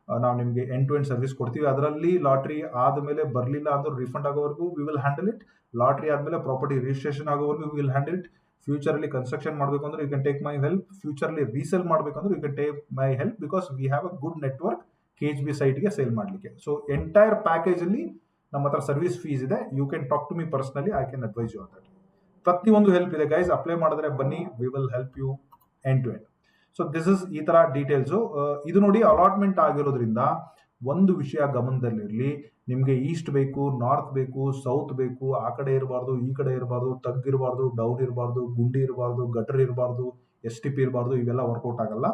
ನಾವು ನಿಮಗೆ ಎಂಡ್ ಟು ಎಂಡ್ ಸರ್ವಿಸ್ ಕೊಡ್ತೀವಿ. ಅದರಲ್ಲಿ ಲಾಟ್ರಿ ಆದಮೇಲೆ ಬರಲಿಲ್ಲ ಅಂದ್ರೆ ರಿಫಂಡ್ ಆಗೋವರೆಗೂ we will handle it. Lottery ಆದಮೇಲೆ ಪ್ರಾಪರ್ಟಿ ರಿಜಿಸ್ಟ್ರೇಷನ್ ಆಗೋವರೆಗೂ ವಿ ವಿಲ್ ಹ್ಯಾಂಡಲ್ ಇಟ್. ಫ್ಯೂಚರಲ್ಲಿ ಕನ್ಸ್ಟ್ರಕ್ಷನ್ ಮಾಡಬೇಕು ಅಂದ್ರೆ you can take my help. ಫ್ಯೂಚರ್ಲಿ ರೀಸೇಲ್ ಮಾಡಬೇಕಂದ್ರೆ you can take my help, because we have a good network KHB ಸೈಟ್ಗೆ ಸೇಲ್ ಮಾಡಲಿಕ್ಕೆ. ಸೊ ಎಂಟೈರ್ ಪ್ಯಾಕೇಜ್ ಅಲ್ಲಿ ನಮ್ಮ ಹತ್ರ ಸರ್ವಿಸ್ ಫೀಸ್ ಇದೆ. You can talk to me personally, I can advise you on that. ಪ್ರತಿಯೊಂದು help ಇದೆ guys. Apply ಮಾಡಿದ್ರೆ ಬನ್ನಿ, we will help you end to end. So this is ಈ ತರ ಡೀಟೇಲ್ಸು. ಇದು ನೋಡಿ, ಅಲಾಟ್ಮೆಂಟ್ ಆಗಿರೋದ್ರಿಂದ ಒಂದು ವಿಷಯ ಗಮನದಲ್ಲಿರಲಿ. ನಿಮಗೆ ಈಸ್ಟ್ ಬೇಕು, ನಾರ್ತ್ ಬೇಕು, ಸೌತ್ ಬೇಕು, ಆ ಕಡೆ ಇರಬಾರ್ದು, ಈ ಕಡೆ ಇರಬಾರ್ದು, ತಗ್ಗಿರಬಾರ್ದು, ಡೌನ್ ಇರಬಾರ್ದು, ಗುಂಡಿ ಇರಬಾರ್ದು, ಗಟರ್ ಇರಬಾರ್ದು, STP ಇರಬಾರ್ದು, ಇವೆಲ್ಲ ವರ್ಕೌಟ್ ಆಗಲ್ಲ.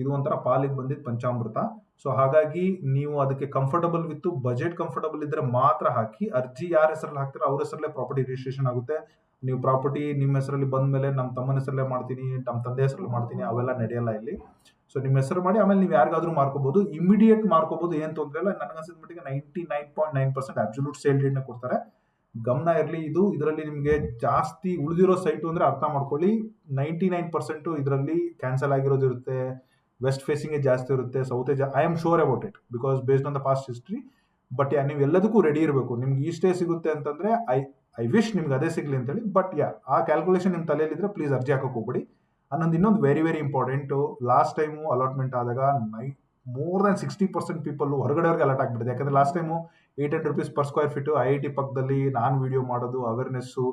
ಇದು ಒಂಥರ ಪಾಲಿಗೆ ಬಂದಿದ್ದು ಪಂಚಾಮೃತ. ಸೊ ಹಾಗಾಗಿ ನೀವು ಅದಕ್ಕೆ ಕಂಫರ್ಟಬಲ್ ವಿತ್ ಬಜೆಟ್ ಕಂಫರ್ಟಬಲ್ ಇದ್ರೆ ಮಾತ್ರ ಹಾಕಿ. ಅರ್ಜಿ ಯಾರ ಹೆಸರಲ್ಲಿ ಹಾಕ್ತಾರೆ ಅವ್ರ ಹೆಸರಲ್ಲೇ ಪ್ರಾಪರ್ಟಿ ರಿಜಿಸ್ಟ್ರೇಷನ್ ಆಗುತ್ತೆ. ನೀವು ಪ್ರಾಪರ್ಟಿ ನಿಮ್ಮ ಹೆಸರಲ್ಲಿ ಬಂದ ಮೇಲೆ ನಮ್ಮ ತಮ್ಮನ ಹೆಸರಲ್ಲೇ ಮಾಡ್ತೀನಿ, ನಮ್ಮ ತಂದೆ ಹೆಸರಲ್ಲಿ ಮಾಡ್ತೀನಿ, ಅವೆಲ್ಲ ನಡೆಯಲ್ಲ ಇಲ್ಲಿ. ಸೊ ನಿಮ್ಮ ಹೆಸರು ಮಾಡಿ ಆಮೇಲೆ ನೀವು ಯಾರಿಗಾದ್ರೂ ಮಾರ್ಕೋಬಹುದು, ಇಮಿಡಿಯೇಟ್ ಮಾರ್ಕೋಬಹುದು, ಏನ್ ತೊಂದರೆ ಇಲ್ಲ. ನನಗನ್ಸಿದ ಮಟ್ಟಿಗೆ 99.9% ಅಬ್ಸಲ್ಯೂಟ್ ಸೇಲ್ ಡೇಟ್ನ ಕೊಡ್ತಾರೆ. ಗಮನ ಇರಲಿ, ಇದರಲ್ಲಿ ನಿಮಗೆ ಜಾಸ್ತಿ ಉಳಿದಿರೋ ಸೈಟು ಅಂದ್ರೆ ಅರ್ಥ ಮಾಡ್ಕೊಳ್ಳಿ. 99% ಇದರಲ್ಲಿ ಕ್ಯಾನ್ಸಲ್ ಆಗಿರೋದು ಇರುತ್ತೆ. ವೆಸ್ಟ್ ಫೇಸಿಂಗ್ ಜಾಸ್ತಿ ಇರುತ್ತೆ, south I am sure about it because based on the past history. But ನೀವು ಎಲ್ಲದಕ್ಕೂ ರೆಡಿ ಇರಬೇಕು. ನಿಮ್ಗೆ ಈಸ್ಟೇ ಸಿಗುತ್ತೆ ಅಂತಂದ್ರೆ ಐ ವಿಶ್ ನಿಮ್ಗೆ ಅದೇ ಸಿಗ್ಲಿ ಅಂತೇಳಿ. ಬಟ್ ಆ ಕ್ಯಾಲ್ಕುಲೇಷನ್ ನಿಮ್ಮ ತಲೆಯಲ್ಲಿದ್ರೆ ಪ್ಲೀಸ್ ಅರ್ಜಿ ಹಾಕಕ್ಕೆ ಹೋಗ್ಬಿಡಿ. ಇನ್ನೊಂದು very very important, last time allotment ಆದಾಗ ಮೋರ್ ದನ್ 60% ಪೀಪಲ್ ಹೊರಗಡೆವರೆಗೆ ಅಲಾಟ್ ಆಗ್ಬಿಟ್ಟಿದೆ. ಯಾಕಂದ್ರೆ last time 800 rupees per square feet IIT ಪಕ್ಕದಲ್ಲಿ ನಾನು ವಿಡಿಯೋ ಮಾಡೋದು ಅವೇರ್ನೆಸ್ಸು,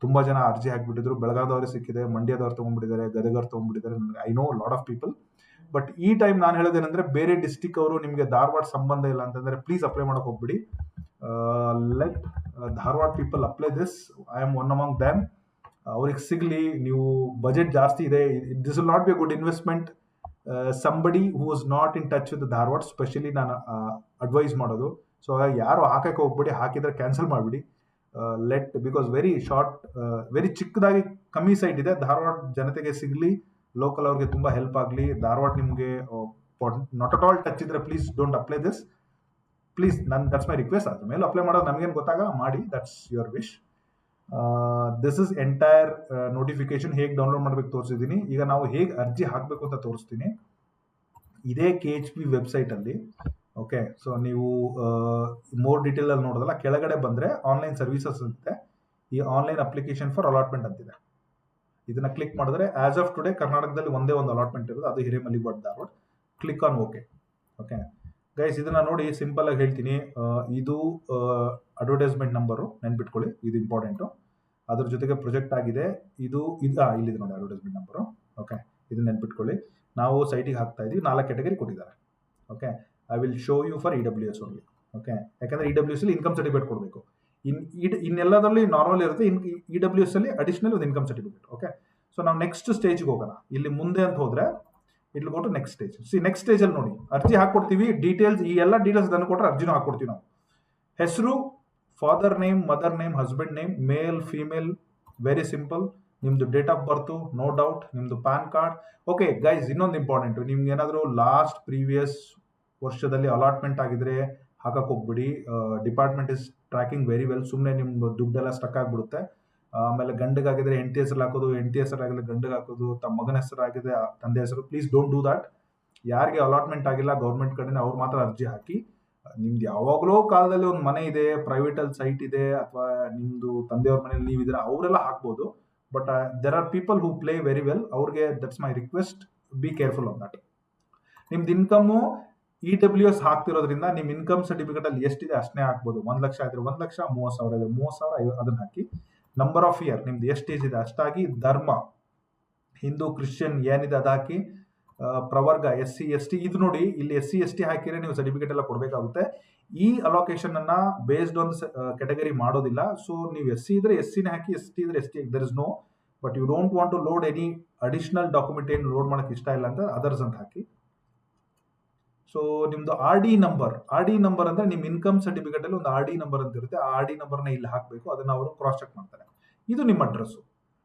ತುಂಬಾ ಜನ ಅರ್ಜಿ ಹಾಕ್ಬಿಟ್ಟಿದ್ರು. ಬೆಳಗಾದವ್ರಿಗೆ ಸಿಕ್ಕಿದೆ, ಮಂಡ್ಯದವ್ರು ತೊಗೊಂಡ್ಬಿಟ್ಟಿದ್ದಾರೆ, ಗದಗವ್ರು ತೊಗೊಂಡ್ಬಿಟ್ಟಿದ್ದಾರೆ. I know lot of people. But ಈ ಟೈಮ್ ನಾನು ಹೇಳೋದೇನೆಂದ್ರೆ, ಬೇರೆ ಡಿಸ್ಟಿಕ್ ಅವರು ನಿಮಗೆ ಧಾರವಾಡ ಸಂಬಂಧ ಇಲ್ಲ ಅಂತಂದ್ರೆ ಪ್ಲೀಸ್ ಅಪ್ಲೈ ಮಾಡಕ್ ಹೋಗ್ಬಿಡಿ. Let Dharwad people apply this. I am one among damn. ಅವ್ರಿಗೆ ಸಿಗ್ಲಿ. ನೀವು ಬಜೆಟ್ ಜಾಸ್ತಿ ಇದೆ, this will not be a good investment. Somebody who is not in touch with Dharwad specially ನಾನು ಅಡ್ವೈಸ್ ಮಾಡೋದು. ಸೊ ಯಾರು ಹಾಕಕ್ಕೆ ಹೋಗ್ಬಿಡಿ, ಹಾಕಿದ್ರೆ ಕ್ಯಾನ್ಸಲ್ ಮಾಡಿಬಿಡಿ. Let because very short, very ಚಿಕ್ಕದಾಗಿ ಕಮ್ಮಿ ಸೈಟ್ ಇದೆ. ಧಾರವಾಡ ಜನತೆಗೆ ಸಿಗಲಿ, ಲೋಕಲ್ ಅವ್ರಿಗೆ ತುಂಬ ಹೆಲ್ಪ್ ಆಗಲಿ. ಧಾರವಾಡ ನಿಮಗೆ ನಾಟ್ ಅಟ್ ಆಲ್ ಟಚ್ ಇದ್ರೆ please don't apply this. Please, that's my request. ಅದ್ರ ಮೇಲೆ ಅಪ್ಲೈ ಮಾಡೋದು ನಮಗೇನು ಗೊತ್ತಾಗಲ್ಲ, ಮಾಡಿ, that's your wish. This is entire notification. ಹೇಗೆ ಡೌನ್ಲೋಡ್ ಮಾಡ್ಬೇಕು ತೋರಿಸಿದ್ದೀನಿ. ಈಗ ನಾವು ಹೇಗೆ ಅರ್ಜಿ ಹಾಕಬೇಕು ಅಂತ ತೋರಿಸ್ತೀನಿ. ಇದೇ KHP ವೆಬ್ಸೈಟಲ್ಲಿ. ಓಕೆ, ಸೊ ನೀವು ಮೋರ್ ಡೀಟೇಲ್ ಅಲ್ಲಿ ನೋಡೋದಲ್ಲ, ಕೆಳಗಡೆ ಬಂದರೆ ಆನ್ಲೈನ್ ಸರ್ವಿಸಸ್ ಅಂತಿದೆ. ಈ ಆನ್ಲೈನ್ ಅಪ್ಲಿಕೇಶನ್ ಫಾರ್ ಅಲಾಟ್ಮೆಂಟ್ ಅಂತಿದೆ. ಇದನ್ನ ಕ್ಲಿಕ್ ಮಾಡಿದ್ರೆ ಆಸ್ ಆಫ್ ಟುಡೇ ಕರ್ನಾಟಕದಲ್ಲಿ ಒಂದೇ ಒಂದು ಅಲಾಟ್ಮೆಂಟ್ ಇರೋದು, ಅದು Hiremalligowda Dharwad. Click on okay. Okay guys, ಇದನ್ನ ನೋಡಿ, ಸಿಂಪಲ್ ಆಗಿ ಹೇಳ್ತೀನಿ. ಇದು ಅಡ್ವರ್ಟೈಸ್ಮೆಂಟ್ ನಂಬರು, ನೆನ್ಪಿಟ್ಕೊಳ್ಳಿ, ಇದು ಇಂಪಾರ್ಟೆಂಟು. ಅದ್ರ ಜೊತೆಗೆ ಪ್ರೊಜೆಕ್ಟ್ ಆಗಿದೆ. ಇಲ್ಲಿದೆ ನೋಡಿ ಅಡ್ವರ್ಟೈಸ್ಮೆಂಟ್ ನಂಬರು. ಓಕೆ, ಇದನ್ನ ನೆನ್ಪಿಟ್ಕೊಳ್ಳಿ. ನಾವು ಸೈಟಿಗೆ ಹಾಕ್ತಾ ಇದೀವಿ. 4 ಕ್ಯಾಟಗರಿ ಕೊಟ್ಟಿದ್ದಾರೆ. Okay, I will show you for EWS only. Okay, ಯಾಕಂದ್ರೆ EWS ಅಲ್ಲಿ ಇನ್ಕಮ್ ಸರ್ಟಿಫಿಕೇಟ್ ಕೊಡಬೇಕು. ಇನ್ನೆಲ್ಲದರಲ್ಲಿ ನಾರ್ಮಲ್ ಇರುತ್ತೆ. EWS ಅಲ್ಲಿ ಅಡಿಷನಲ್ ಒಂದು ಇನ್ಕಮ್ ಸರ್ಟಿಫಿಕೇಟ್. ಓಕೆ, ಸೊ ನಾವು ನೆಕ್ಸ್ಟ್ ಸ್ಟೇಜ್ಗೆ ಹೋಗೋಣ. ಇಲ್ಲಿ ಮುಂದೆ ಅಂತ ಹೋದ್ರೆ ಇಲ್ಲಿ ಕೊಟ್ಟು ನೆಕ್ಸ್ಟ್ ಸ್ಟೇಜ್. ನೆಕ್ಸ್ಟ್ ಸ್ಟೇಜ್ ಅಲ್ಲಿ ನೋಡಿ, ಅರ್ಜಿ ಹಾಕೊಡ್ತೀವಿ. ಡೀಟೇಲ್ಸ್, ಈ ಎಲ್ಲ ಡೀಟೇಲ್ಸ್ ತಂದು ಕೊಟ್ಟರೆ ಅರ್ಜಿನೂ ಹಾಕೊಡ್ತೀವಿ ನಾವು. ಹೆಸರು, father name, mother name, husband name, male, female, very simple. ನಿಮ್ದು date of birth, no doubt. ನಿಮ್ದು ಪ್ಯಾನ್ ಕಾರ್ಡ್. ಓಕೆ ಗೈಸ್, ಇನ್ನೊಂದು ಇಂಪಾರ್ಟೆಂಟು, ನಿಮ್ಗೆ ಏನಾದರೂ ಲಾಸ್ಟ್ ಪ್ರೀವಿಯಸ್ ವರ್ಷದಲ್ಲಿ ಅಲಾಟ್ಮೆಂಟ್ ಆಗಿದ್ರೆ ಹಾಕಕ್ಕೆ ಹೋಗ್ಬಿಡಿ. Department is tracking very well. ಸುಮ್ಮನೆ ನಿಮ್ಮ ದುಡ್ಡೆಲ್ಲ ಸ್ಟಕ್ ಆಗಿಬಿಡುತ್ತೆ. ಆಮೇಲೆ ಗಂಡಗಾಗಿದ್ರೆ ಹೆಂಡತಿ ಹೆಸರು ಹಾಕೋದು, ಹೆಂಡತಿ ಹೆಸರಾಗಿದ್ರೆ ಗಂಡಗೆ ಹಾಕೋದು, ತಮ್ಮ ಮಗನ ಹೆಸರಾಗಿದೆ ತಂದೆ ಹೆಸರು. Please don't do that. ಯಾರಿಗೆ ಅಲಾಟ್ಮೆಂಟ್ ಆಗಿಲ್ಲ ಗೌರ್ಮೆಂಟ್ ಕಡೆಯಿಂದ ಅವ್ರು ಮಾತ್ರ ಅರ್ಜಿ ಹಾಕಿ. ನಿಮ್ದು ಯಾವಾಗಲೂ ಕಾಲದಲ್ಲಿ ಒಂದು ಮನೆ ಇದೆ, ಪ್ರೈವೇಟಲ್ಲಿ ಸೈಟ್ ಇದೆ, ಅಥವಾ ನಿಮ್ಮದು ತಂದೆಯವ್ರ ಮನೇಲಿ ನೀವಿದ್ರೆ ಅವರೆಲ್ಲ ಹಾಕ್ಬೋದು. But there are people who play very well. ಅವ್ರಿಗೆ that's my request, be careful on that. ನಿಮ್ದು ಇನ್ಕಮು EWS ಹಾಕ್ತಿರೋದ್ರಿಂದ ನಿಮ್ಮ ಇನ್ಕಮ್ ಸರ್ಟಿಫಿಕೇಟ್ ಅಲ್ಲಿ ಎಷ್ಟಿದೆ ಅಷ್ಟೇ ಹಾಕ್ಬೋದು. 1 ಲಕ್ಷ ಇದ್ರೆ 1 ಲಕ್ಷ, 30,000 ಇದ್ರೆ 30,000, ಅದನ್ನ ಹಾಕಿ. ನಂಬರ್ ಆಫ್ ಇಯರ್ ನಿಮ್ದು ಎಷ್ಟು ಏಜ್ ಇದೆ ಅಷ್ಟಾಗಿ. ಧರ್ಮ, ಹಿಂದೂ, ಕ್ರಿಶ್ಚಿಯನ್ ಏನಿದೆ ಅದು ಹಾಕಿ. ಪ್ರವರ್ಗ, SC ST, ಇದು ನೋಡಿ, ಇಲ್ಲಿ SC ST ಹಾಕಿದ್ರೆ ನೀವು ಸರ್ಟಿಫಿಕೇಟ್ ಎಲ್ಲ ಕೊಡಬೇಕಾಗುತ್ತೆ. ಈ ಅಲೋಕೇಶನ್ ಅನ್ನ ಬೇಸ್ಡ್ ಆನ್ ಕ್ಯಾಟಗರಿ ಮಾಡೋದಿಲ್ಲ. ಸೊ ನೀವು SC ಇದ್ರೆ SCನೇ ಹಾಕಿ, ST ಇದ್ರೆ ST. There is no, but you don't want to load any additional document ಏನು ಲೋಡ್ ಮಾಡಕ್ಕೆ ಇಷ್ಟ ಇಲ್ಲ ಅಂತ ಅದರ್ಸ್ ಅಂತ ಹಾಕಿ. ಸೊ ನಿಮ್ದು RD ನಂಬರ್ ಅಂದ್ರೆ ನಿಮ್ಮ ಇನ್ಕಮ್ ಸರ್ಟಿಫಿಕೇಟ್ ಅಲ್ಲಿ ಒಂದು RD ನಂಬರ್ ಅಂತ ಇರುತ್ತೆ. ಆ RD ನಂಬರ್ನ ಇಲ್ಲಿ ಹಾಕಬೇಕು. ಅದನ್ನ ಅವರು ಕ್ರಾಸ್ ಚೆಕ್ ಮಾಡ್ತಾರೆ. ಇದು ನಿಮ್ಮ address,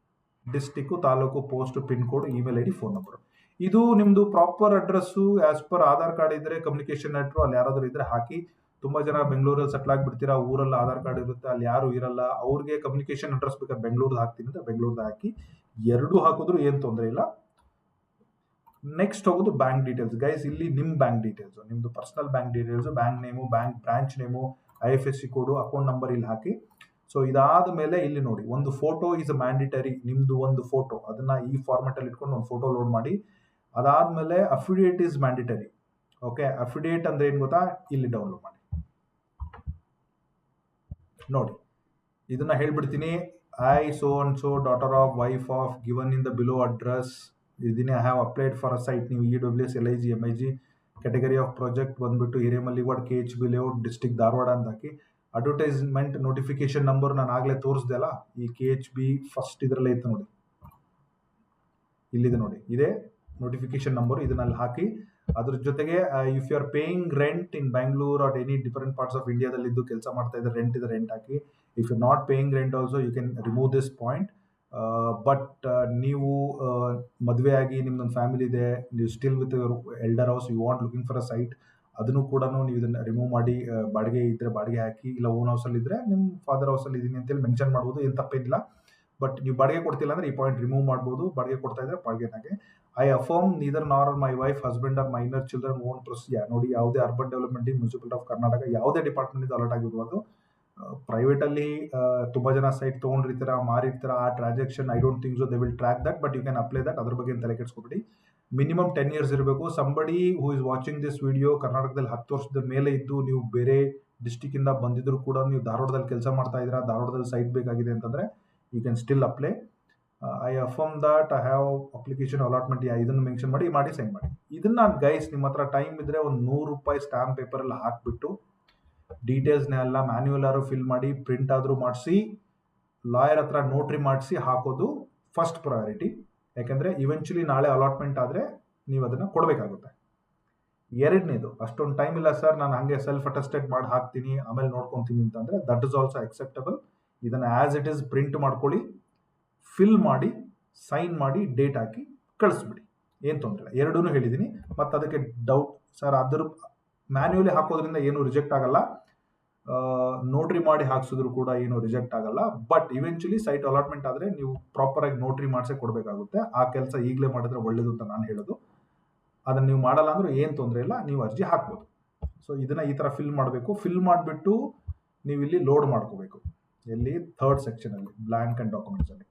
district, taluk, post, pin code, email ID, phone number. ಇದು ನಿಮ್ದು proper address. As per Aadhaar card ಇದ್ರೆ, ಕಮ್ಯುನಿಕೇಶನ್ ನೆಟ್ರು ಅಲ್ಲಿ ಯಾರಾದರೂ ಇದ್ರೆ ಹಾಕಿ. ತುಂಬಾ ಜನ ಬೆಂಗಳೂರಲ್ಲಿ ಸೆಟ್ಲ್ ಆಗಿಬಿಡ್ತೀರಾ, ಊರಲ್ಲಿ ಆಧಾರ್ ಕಾರ್ಡ್ ಇರುತ್ತೆ, ಅಲ್ಲಿ ಯಾರು ಇರಲ್ಲ. ಅವ್ರಿಗೆ ಕಮ್ಯುನಿಕೇಶನ್ ಅಡ್ರೆಸ್ ಬೇಕಾದ್ರೆ ಬೆಂಗಳೂರ್ದು ಹಾಕ್ತೀನಿ ಅಂತ ಬೆಂಗಳೂರ್ದು ಹಾಕಿ. ಎರಡೂ ಹಾಕಿದ್ರು ಏನು ತೊಂದರೆ ಇಲ್ಲ. ನೆಕ್ಸ್ಟ್ ಹೋಗೋದು ಬ್ಯಾಂಕ್ ಡೀಟೇಲ್ಸ್. ಗೈಸ್, ಇಲ್ಲಿ ನಿಮ್ಮ ಬ್ಯಾಂಕ್ ಡೀಟೇಲ್ಸ್, ನಿಮ್ದು personal bank details, bank name, bank branch name, IFSC ಕೋಡು, ಅಕೌಂಟ್ ನಂಬರ್ ಇಲ್ಲಿ ಹಾಕಿ. ಸೊ ಇದಾದ ಮೇಲೆ ಇಲ್ಲಿ ನೋಡಿ, ಒಂದು ಫೋಟೋ ಇಸ್ ಮ್ಯಾಂಡಿಟರಿ. ನಿಮ್ದು ಒಂದು ಫೋಟೋ, ಅದನ್ನ ಈ ಫಾರ್ಮೆಟ್ ಅಲ್ಲಿ ಇಟ್ಕೊಂಡು ಒಂದು ಫೋಟೋ ಲೋಡ್ ಮಾಡಿ. ಅದಾದ್ಮೇಲೆ affidavit is mandatory. Okay, affidavit ಅಂದ್ರೆ ಏನ್ ಗೊತ್ತಾ, ಇಲ್ಲಿ ಡೌನ್ಲೋಡ್ ಮಾಡಿ ನೋಡಿ. ಇದನ್ನ ಹೇಳ್ಬಿಡ್ತೀನಿ. I so and so, daughter of, wife of, given in the below address. ಇದನ್ನೇ I have applied for a site. ನೀವು EWS, LIG, MIG, category of project ಬಂದ್ಬಿಟ್ಟು Hiremalligowda, KHB layout, district Dharwad ಅಂತ ಹಾಕಿ. ಅಡ್ವರ್ಟೈಸ್ಮೆಂಟ್ ನೋಟಿಫಿಕೇಶನ್ ನಂಬರ್ ನಾನು ಆಗ್ಲೇ ತೋರಿಸ್ದೆ ಅಲ್ಲ, ಈ KHB first ಇದರಲ್ಲೇ ಇತ್ತು ನೋಡಿ, ಇಲ್ಲಿದೆ ನೋಡಿ, ಇದೇ ನೋಟಿಫಿಕೇಶನ್ ನಂಬರ್. ಇದನ್ನಲ್ಲಿ ಹಾಕಿ. ಅದ್ರ ಜೊತೆಗೆ if you are paying rent in Bangalore or any different parts of ಇಂಡಿಯಾದಲ್ಲಿ ಇದ್ದು ಕೆಲಸ ಮಾಡ್ತಾ ಇದ್ದಾರೆ, ರೆಂಟ್ ಇದೆ, ರೆಂಟ್ ಹಾಕಿ. If you not paying rent also you can remove this point. But ನೀವು ಮದುವೆ ಆಗಿ ನಿಮ್ದೊಂದು ಫ್ಯಾಮಿಲಿ ಇದೆ, ನೀವು still with your elder house, you want looking for a site, ಅದನ್ನು ಕೂಡ ನೀವು ಇದನ್ನ ರಿಮೂವ್ ಮಾಡಿ. ಬಾಡಿಗೆ ಇದ್ರೆ ಬಾಡಿಗೆ ಹಾಕಿ, ಇಲ್ಲ ಓನ್ ಹೌಸಲ್ಲಿ ಇದ್ರೆ ನಿಮ್ಮ ಫಾದರ್ ಹೌಸಲ್ಲಿ ಇದೀನಿ ಅಂತೇಳಿ ಮೆನ್ಷನ್ ಮಾಡ್ಬೋದು, ಏನು ತಪ್ಪೇನಿಲ್ಲ. ಬಟ್ ನೀವು ಬಾಡಿಗೆ ಕೊಡ್ತಿಲ್ಲ ಅಂದ್ರೆ ಈ ಪಾಯಿಂಟ್ ರಿಮೂವ್ ಮಾಡ್ಬೋದು. ಬಾಡಿಗೆ ಕೊಡ್ತಾ ಇದ್ರೆ ಬಾಡಿಗೆನಾಗೆ. I affirm neither nor my wife, husband or minor children own procedure. ನೋಡಿ, ಯಾವುದೇ urban development municipality of Karnataka ಯಾವುದೇ ಡಿಪಾರ್ಟ್ಮೆಂಟ್ ಅಲರ್ಟ್ ಆಗಿರ್ಬೋದು. ಪ್ರೈವೇಟ್ ಅಲ್ಲಿ ತುಂಬಾ ಜನ ಸೈಟ್ ತೊಗೊಂಡಿರ್ತೀರ, ಮಾರಿರ್ತೀರ, ಆ transaction I don't think so they will track that, but you can apply that. ಅದ್ರ ಬಗ್ಗೆ ತಲೆ ಕೆಡಿಸ್ಕೊಬೇಡಿ. ಮಿನಿಮಮ್ 10 years ಇರಬೇಕು. Somebody who is watching this video ಕರ್ನಾಟಕದಲ್ಲಿ 10 ವರ್ಷದ ಮೇಲೆ ಇದ್ದು ನೀವು ಬೇರೆ ಡಿಸ್ಟಿಕ್ ಇಂದ ಬಂದಿದ್ರು ಕೂಡ ನೀವು ಧಾರವಾಡದಲ್ಲಿ ಕೆಲಸ ಮಾಡ್ತಾ ಇದ್ದೀರಾ, ಧಾರವಾಡದಲ್ಲಿ ಸೈಟ್ ಬೇಕಾಗಿದೆ ಅಂತಂದ್ರೆ you can still apply. I affirm that I have application allotment, ಇದನ್ನು ಮೆನ್ಷನ್ ಮಾಡಿ ಸೈನ್ ಮಾಡಿ. ಇದನ್ನ ಗೈಸ್ ನಿಮ್ಮ ಹತ್ರ ಟೈಮ್ ಇದ್ರೆ ಒಂದು ₹100 ಸ್ಟಾಂಪ್ ಪೇಪರ್ ಎಲ್ಲ ಹಾಕ್ಬಿಟ್ಟು ಡೀಟೇಲ್ಸ್ನೆಲ್ಲ ಮ್ಯಾನ್ಯುವಲ್ ಆದ್ರೂ ಫಿಲ್ ಮಾಡಿ, ಪ್ರಿಂಟ್ ಆದ್ರೂ ಮಾಡಿಸಿ, ಲಾಯರ್ ಹತ್ರ ನೋಟ್ರಿ ಮಾಡಿಸಿ ಹಾಕೋದು ಫಸ್ಟ್ ಪ್ರಯಾರಿಟಿ. ಯಾಕಂದ್ರೆ ಇವೆಂಚುಲಿ ನಾಳೆ ಅಲಾಟ್ಮೆಂಟ್ ಆದ್ರೆ ನೀವು ಅದನ್ನ ಕೊಡಬೇಕಾಗುತ್ತೆ. ಎರಡನೇದು, ಅಷ್ಟೊಂದು ಟೈಮ್ ಇಲ್ಲ ಸರ್, ನಾನು ಹಂಗೆ ಸೆಲ್ಫ್ ಅಟೆಸ್ಟೆಡ್ ಮಾಡಿ ಹಾಕ್ತೀನಿ ಆಮೇಲೆ ನೋಡ್ಕೊಂತೀನಿ ಅಂತಂದ್ರೆ ದಟ್ ಇಸ್ ಆಲ್ಸೋ ಅಕ್ಸೆಪ್ಟಬಲ್. ಇದನ್ನು ಆ್ಯಸ್ ಇಟ್ ಈಸ್ ಪ್ರಿಂಟ್ ಮಾಡ್ಕೊಳ್ಳಿ, ಫಿಲ್ ಮಾಡಿ, ಸೈನ್ ಮಾಡಿ, ಡೇಟ್ ಹಾಕಿ ಕಳಿಸ್ಬಿಡಿ, ಏನು ತೊಂದರೆ ಇಲ್ಲ. ಎರಡೂ ಹೇಳಿದ್ದೀನಿ. ಮತ್ತು ಅದಕ್ಕೆ ಡೌಟ್ ಸರ್ ಅದ್ರ ಮ್ಯಾನ್ಯುವಲಿ ಹಾಕೋದ್ರಿಂದ ಏನು ರಿಜೆಕ್ಟ್ ಆಗಲ್ಲ, ನೋಟ್ರಿ ಮಾಡಿ ಹಾಕ್ಸಿದ್ರು ಕೂಡ ಏನು ರಿಜೆಕ್ಟ್ ಆಗಲ್ಲ. ಬಟ್ ಇವೆಂಚುಲಿ ಸೈಟ್ ಅಲಾಟ್ಮೆಂಟ್ ಆದರೆ ನೀವು ಪ್ರಾಪರಾಗಿ ನೋಟ್ರಿ ಮಾಡಿಸೇ ಕೊಡಬೇಕಾಗುತ್ತೆ. ಆ ಕೆಲಸ ಈಗಲೇ ಮಾಡಿದ್ರೆ ಒಳ್ಳೇದು ಅಂತ ನಾನು ಹೇಳೋದು. ಅದನ್ನು ನೀವು ಮಾಡಲ್ಲ ಅಂದ್ರೆ ಏನು ತೊಂದರೆ ಇಲ್ಲ, ನೀವು ಅರ್ಜಿ ಹಾಕ್ಬೋದು. ಸೊ ಇದನ್ನು ಈ ಥರ ಫಿಲ್ ಮಾಡಬೇಕು. ಫಿಲ್ ಮಾಡಿಬಿಟ್ಟು ನೀವು ಇಲ್ಲಿ ಲೋಡ್ ಮಾಡ್ಕೋಬೇಕು. ಎಲ್ಲಿ? ಥರ್ಡ್ ಸೆಕ್ಷನಲ್ಲಿ ಬ್ಲ್ಯಾಂಕ್ ಆ್ಯಂಡ್ ಡಾಕ್ಯುಮೆಂಟ್ಸಲ್ಲಿ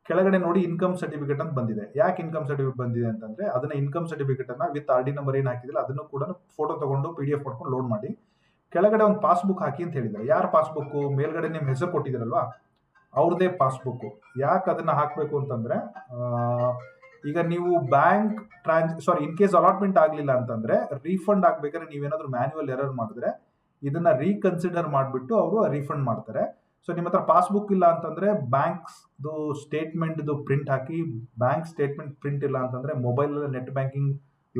ಕೆಳಗಡೆ ನೋಡಿ ಇನ್ಕಮ್ ಸರ್ಟಿಫಿಕೇಟ್ ಅಂತ ಬಂದಿದೆ. ಯಾಕೆ ಇನ್ಕಮ್ ಸರ್ಟಿಫಿಕೇಟ್ ಬಂದಿದೆ ಅಂತಂದರೆ ಅದನ್ನ ಇನ್ಕಮ್ ಸರ್ಟಿಫಿಕೇಟನ್ನು ವಿತ್ RD ನಂಬರ್ ಏನು ಹಾಕಿದಿಲ್ಲ ಅದನ್ನು ಕೂಡ ಫೋಟೋ ತೊಗೊಂಡು PDF ಮಾಡ್ಕೊಂಡು ಲೋಡ್ ಮಾಡಿ ಕೆಳಗಡೆ ಒಂದು ಪಾಸ್ಬುಕ್ ಹಾಕಿ ಅಂತ ಹೇಳಿದ್ದಾರೆ. ಯಾರು ಪಾಸ್ಬುಕ್ಕು? ಮೇಲ್ಗಡೆ ನಿಮ್ಮ ಹೆಸರು ಕೊಟ್ಟಿದ್ದೀರಲ್ವಾ ಅವ್ರದ್ದೇ ಪಾಸ್ಬುಕ್ಕು. ಯಾಕೆ ಅದನ್ನು ಹಾಕಬೇಕು ಅಂತಂದರೆ ಈಗ ನೀವು ಬ್ಯಾಂಕ್ ಇನ್ ಕೇಸ್ ಅಲಾಟ್ಮೆಂಟ್ ಆಗಲಿಲ್ಲ ಅಂತಂದರೆ ರೀಫಂಡ್ ಆಗಬೇಕಾದ್ರೆ ನೀವೇನಾದರೂ ಮ್ಯಾನ್ಯುವಲ್ ಎರರ್ ಮಾಡಿದ್ರೆ ಇದನ್ನು ರೀಕನ್ಸಿಡರ್ ಮಾಡಿಬಿಟ್ಟು ಅವರು ರೀಫಂಡ್ ಮಾಡ್ತಾರೆ. ಸೊ ನಿಮ್ಮ ಹತ್ರ ಪಾಸ್ಬುಕ್ ಇಲ್ಲ ಅಂತಂದರೆ ಬ್ಯಾಂಕ್ದು ಸ್ಟೇಟ್ಮೆಂಟ್ದು ಪ್ರಿಂಟ್ ಹಾಕಿ, ಬ್ಯಾಂಕ್ ಸ್ಟೇಟ್ಮೆಂಟ್ ಪ್ರಿಂಟ್ ಇಲ್ಲ ಅಂತಂದರೆ ಮೊಬೈಲಲ್ಲಿ ನೆಟ್ ಬ್ಯಾಂಕಿಂಗ್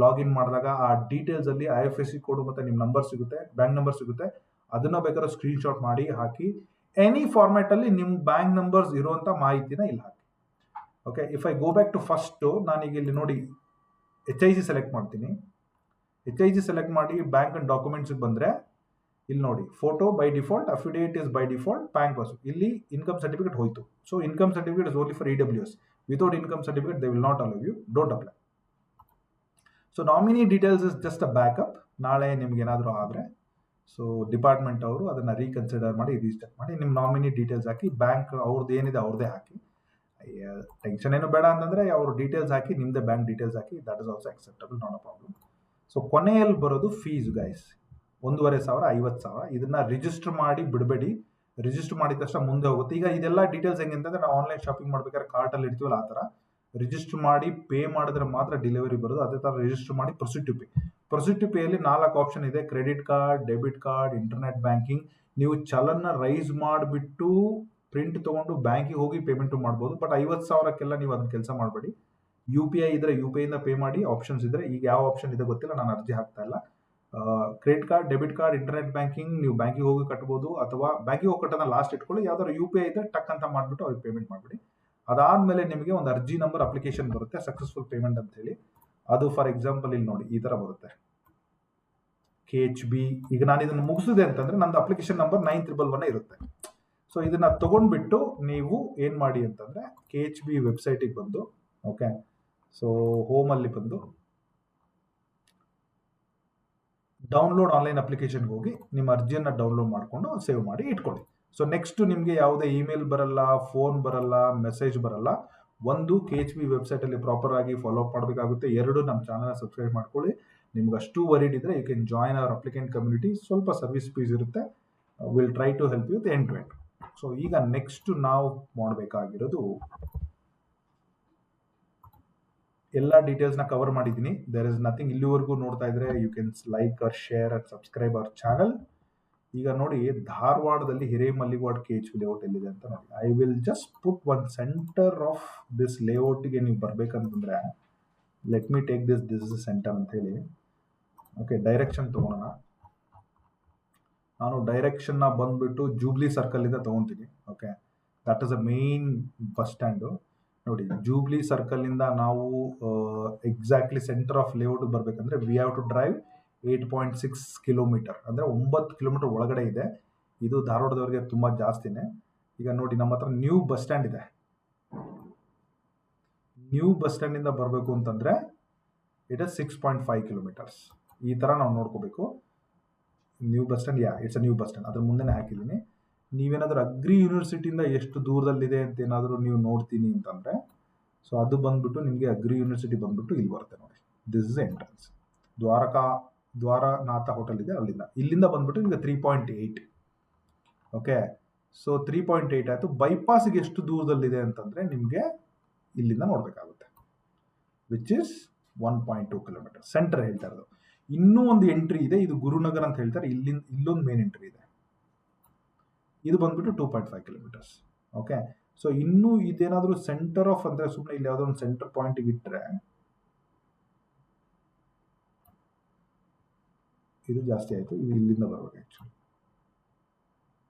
ಲಾಗಿನ್ ಮಾಡಿದಾಗ ಆ ಡೀಟೇಲ್ಸಲ್ಲಿ IFSC ಕೋಡು ಮತ್ತು ನಿಮ್ಮ ನಂಬರ್ ಸಿಗುತ್ತೆ, ಬ್ಯಾಂಕ್ ನಂಬರ್ ಸಿಗುತ್ತೆ. ಅದನ್ನು ಬೇಕಾದ್ರೆ ಸ್ಕ್ರೀನ್ಶಾಟ್ ಮಾಡಿ ಹಾಕಿ ಎನಿ ಫಾರ್ಮ್ಯಾಟಲ್ಲಿ ನಿಮ್ಮ ಬ್ಯಾಂಕ್ ನಂಬರ್ಸ್ ಇರುವಂಥ ಮಾಹಿತಿನ ಇಲ್ಲಿ ಹಾಕಿ. Okay, if I go back to first, ನಾನೀಗ ಇಲ್ಲಿ ನೋಡಿ HIG ಸೆಲೆಕ್ಟ್ ಮಾಡ್ತೀನಿ. HIG ಸೆಲೆಕ್ಟ್ ಮಾಡಿ ಬ್ಯಾಂಕ್ ಆ್ಯಂಡ್ ಡಾಕ್ಯುಮೆಂಟ್ಸಿಗೆ ಬಂದರೆ ಇಲ್ಲಿ ನೋಡಿ photo by default, affidavit is by default, bank passbook. ಇಲ್ಲಿ ಇನ್ಕಮ್ ಸರ್ಟಿಫಿಕೇಟ್ ಹೋಯಿತು. So income certificate is only for EWS. Without income certificate they will not allow you, don't apply. So nominee details is just a backup. ನಾಳೆ ನಿಮ್ಗೆ ಏನಾದರೂ ಆದರೆ so department ಅವರು ಅದನ್ನು reconsider ಮಾಡಿ restart ಮಾಡಿ ನಿಮ್ಮ ನಾಮಿನಿ ಡೀಟೇಲ್ಸ್ ಹಾಕಿ, ಬ್ಯಾಂಕ್ ಅವ್ರದ್ದು ಏನಿದೆ ಅವ್ರದ್ದೇ ಹಾಕಿ. ಟೆನ್ಷನ್ ಏನು ಬೇಡ ಅಂತಂದರೆ ಅವ್ರ ಡೀಟೇಲ್ಸ್ ಹಾಕಿ, ನಿಮ್ಮದೇ bank details hockey, that is also acceptable, not a problem. So ಕೊನೆಯಲ್ಲಿ ಬರೋದು ಫೀಸ್ ಗೈಸ್, 1,500 50,000. ಇದನ್ನು ರಿಜಿಸ್ಟರ್ ಮಾಡಿ ಬಿಡಬೇಡಿ. ರಿಜಿಸ್ಟರ್ ಮಾಡಿದ ತಕ್ಷಣ ಮುಂದೆ ಹೋಗುತ್ತೆ. ಈಗ ಇದೆಲ್ಲ ಡೀಟೇಲ್ಸ್ ಹೆಂಗೆ ಅಂತಂದರೆ ನಾವು ಆನ್ಲೈನ್ ಶಾಪಿಂಗ್ ಮಾಡ್ಬೇಕಾದ್ರೆ ಕಾರ್ಟಲ್ಲಿ ಇಡ್ತೀವಲ್ಲ ಆ ಥರ ರಿಜಿಸ್ಟರ್ ಮಾಡಿ ಪೇ ಮಾಡಿದ್ರೆ ಮಾತ್ರ ಡೆಲಿವರಿ ಬರೋದು. ಅದೇ ಥರ ರಿಜಿಸ್ಟರ್ ಮಾಡಿ proceed to pay. Proceed to ಪೇಯಲ್ಲಿ 4 ಆಪ್ಷನ್ ಇದೆ: credit card, debit card, internet banking. ನೀವು ಚಲನ್ನ ರೈಸ್ ಮಾಡಿಬಿಟ್ಟು ಪ್ರಿಂಟ್ ತೊಗೊಂಡು ಬ್ಯಾಂಕಿಗೆ ಹೋಗಿ ಪೇಮೆಂಟು ಮಾಡ್ಬೋದು. ಬಟ್ 50,000ಕ್ಕೆಲ್ಲ ನೀವು ಅದನ್ನ ಕೆಲಸ ಮಾಡಬೇಡಿ. UPI ಇದ್ದರೆ UPI ಇಂದ ಪೇ ಮಾಡಿ. ಆಪ್ಷನ್ಸ್ ಇದ್ದರೆ ಈಗ ಯಾವ ಆಪ್ಷನ್ ಇದೆ ಗೊತ್ತಿಲ್ಲ, ನಾನು ಅರ್ಜಿ ಹಾಕ್ತಾ ಇಲ್ಲ. Credit card, debit card, internet banking ನೀವು ಬ್ಯಾಂಕಿಗೆ ಹೋಗಿ ಕಟ್ಬೋದು, ಅಥವಾ ಬ್ಯಾಂಕಿಗೆ ಹೋಗಿ ಕಟ್ಟೋದನ್ನ ಲಾಸ್ಟ್ ಇಟ್ಕೊಳ್ಳಿ. ಯಾವ್ದಾದ್ರು UPI ಇದ್ದರೆ ಟಕ್ ಅಂತ ಮಾಡಿಬಿಟ್ಟು ಅವ್ರಿಗೆ ಪೇಮೆಂಟ್ ಮಾಡಿಬಿಡಿ. ಅದಾದಮೇಲೆ ನಿಮಗೆ ಒಂದು ಅರ್ಜಿ ನಂಬರ್ ಅಪ್ಲಿಕೇಶನ್ ಬರುತ್ತೆ, ಸಕ್ಸಸ್ಫುಲ್ ಪೇಮೆಂಟ್ ಅಂತ ಹೇಳಿ. ಅದು ಫಾರ್ ಎಕ್ಸಾಂಪಲ್ ಇಲ್ಲಿ ನೋಡಿ ಈ ಥರ ಬರುತ್ತೆ, KHB. ಈಗ ನಾನು ಇದನ್ನು ಮುಗಿಸಿದೆ ಅಂತಂದರೆ ನಂದು ಅಪ್ಲಿಕೇಶನ್ ನಂಬರ್ 9111 ಇರುತ್ತೆ. ಸೊ ಇದನ್ನು ತೊಗೊಂಡ್ಬಿಟ್ಟು ನೀವು ಏನು ಮಾಡಿ ಅಂತಂದರೆ KHB ವೆಬ್ಸೈಟಿಗೆ ಬಂದು, ಓಕೆ, ಸೊ ಹೋಮಲ್ಲಿ ಬಂದು ಡೌನ್ಲೋಡ್ ಆನ್ಲೈನ್ ಅಪ್ಲಿಕೇಶನ್ಗೆ ಹೋಗಿ ನಿಮ್ಮ ಅರ್ಜಿಯನ್ನು ಡೌನ್ಲೋಡ್ ಮಾಡಿಕೊಂಡು ಸೇವ್ ಮಾಡಿ ಇಟ್ಕೊಳ್ಳಿ. ಸೊ ನೆಕ್ಸ್ಟ್ ನಿಮಗೆ ಯಾವುದೇ ಇಮೇಲ್ ಬರಲ್ಲ, ಫೋನ್ ಬರಲ್ಲ, ಮೆಸೇಜ್ ಬರಲ್ಲ. ಒಂದು, KHB ವೆಬ್ಸೈಟಲ್ಲಿ ಪ್ರಾಪರ್ ಆಗಿ ಫಾಲೋ ಅಪ್ ಮಾಡಬೇಕಾಗುತ್ತೆ. 2, ನಮ್ಮ ಚಾನಲ್ನ ಸಬ್ಸ್ಕ್ರೈಬ್ ಮಾಡ್ಕೊಳ್ಳಿ. ನಿಮ್ಗೆ ಅಷ್ಟು ವರಿಡ್ ಇದ್ದರೆ you can join our applicant community. ಸ್ವಲ್ಪ ಸರ್ವಿಸ್ ಫೀಸ್ ಇರುತ್ತೆ, will try to help you with end to end. So ಈಗ ನೆಕ್ಸ್ಟ್ ನಾವು ಮಾಡಬೇಕಾಗಿರೋದು, ಎಲ್ಲ ಡೀಟೇಲ್ಸ್ನ ಕವರ್ ಮಾಡಿದ್ದೀನಿ. There is nothing. ಇಲ್ಲಿವರೆಗೂ ನೋಡ್ತಾ ಇದ್ರೆ you can like or share or subscribe our channel. ಈಗ ನೋಡಿ ಧಾರವಾಡದಲ್ಲಿ ಹಿರೇಮಲ್ಲಿವಾಡ್ KHB ಲೇಔಟ್ ಎಲ್ಲಿದೆ ಅಂತ ನೋಡಿ. I will just put one centre of this ಲೇಔಟ್ಗೆ ನೀವು ಬರಬೇಕಂತಂದ್ರೆ let me take this is centre ಅಂತ ಹೇಳಿ. ಓಕೆ, ಡೈರೆಕ್ಷನ್ ತೊಗೊಳೋಣ. ನಾನು ಡೈರೆಕ್ಷನ್ನ ಬಂದುಬಿಟ್ಟು ಜೂಬ್ಲಿ ಸರ್ಕಲಿಂದ ತೊಗೊತೀನಿ. Okay, that is a main bus stand. ನೋಡಿ, ಜೂಬ್ಲಿ ಸರ್ಕಲಿಂದ ನಾವು ಎಕ್ಸಾಕ್ಟ್ಲಿ ಸೆಂಟರ್ ಆಫ್ ಲೇಔಟ್ ಬರಬೇಕಂದ್ರೆ we have to drive 8.6 kilometre, ಅಂದರೆ 9 ಕಿಲೋಮೀಟರ್ ಒಳಗಡೆ ಇದೆ. ಇದು ಧಾರವಾಡದವರಿಗೆ ತುಂಬ ಜಾಸ್ತಿನೇ. ಈಗ ನೋಡಿ, ನಮ್ಮ ಹತ್ರ ನ್ಯೂ ಬಸ್ ಸ್ಟ್ಯಾಂಡ್ ಇದೆ. ನ್ಯೂ ಬಸ್ ಸ್ಟ್ಯಾಂಡಿಂದ ಬರಬೇಕು ಅಂತಂದರೆ ಇಟ್ ಇಸ್ 6.5 ಕಿಲೋಮೀಟರ್ಸ್. ಈ ಥರ ನಾವು ನೋಡ್ಕೋಬೇಕು. New bus stand, it's a new bus stand, ಅದ್ರ ಮುಂದೆನೇ ಹಾಕಿದ್ದೀನಿ. ನೀವೇನಾದರೂ ಅಗ್ರಿ ಯೂನಿವರ್ಸಿಟಿಯಿಂದ ಎಷ್ಟು ದೂರದಲ್ಲಿದೆ ಅಂತ ಏನಾದರೂ ನೀವು ನೋಡ್ತೀನಿ ಅಂತಂದರೆ, ಸೊ ಅದು ಬಂದ್ಬಿಟ್ಟು ನಿಮಗೆ ಅಗ್ರಿ ಯೂನಿವರ್ಸಿಟಿ ಬಂದ್ಬಿಟ್ಟು ಇಲ್ಲಿ ಬರುತ್ತೆ ನೋಡಿ. This is entrance. Dwaranatha hotel ಇದೆ, ಇಲ್ಲಿಂದ ಬಂದ್ಬಿಟ್ಟು ನಿಮಗೆ 3.8. ಓಕೆ, ಸೊ 3.8 ಆಯಿತು. ಬೈಪಾಸ್ಗೆ ಎಷ್ಟು ದೂರದಲ್ಲಿದೆ ಅಂತಂದರೆ ನಿಮಗೆ ಇಲ್ಲಿಂದ ನೋಡಬೇಕಾಗುತ್ತೆ, ವಿಚ್ ಇಸ್ 1.2 ಕಿಲೋಮೀಟರ್. ಸೆಂಟರ್ ಹೇಳ್ತಾ ಇರೋದು. ಇನ್ನೂ ಒಂದು ಎಂಟ್ರಿ ಇದೆ, ಇದು ಗುರುನಗರ್ ಅಂತ ಹೇಳ್ತಾರೆ. ಇಲ್ಲೊಂದು ಮೇನ್ ಎಂಟ್ರಿ ಇದೆ, ಇದು ಬಂದ್ಬಿಟ್ಟು 2.5 ಕಿಲೋಮೀಟರ್ಸ್. ಓಕೆ, ಸೊ ಇನ್ನೂ ಇದೇನಾದರೂ ಸೆಂಟರ್ ಆಫ್ ಅಂದರೆ ಸುಮ್ಮನೆ ಇಲ್ಲಿ ಯಾವುದೋ ಒಂದು ಸೆಂಟರ್ ಪಾಯಿಂಟಿಗೆ ಇಟ್ಟರೆ ಇದು ಜಾಸ್ತಿ ಆಯಿತು. ಇದು ಇಲ್ಲಿಂದ ಬರಬೇಕು ಆ್ಯಕ್ಚುಲಿ.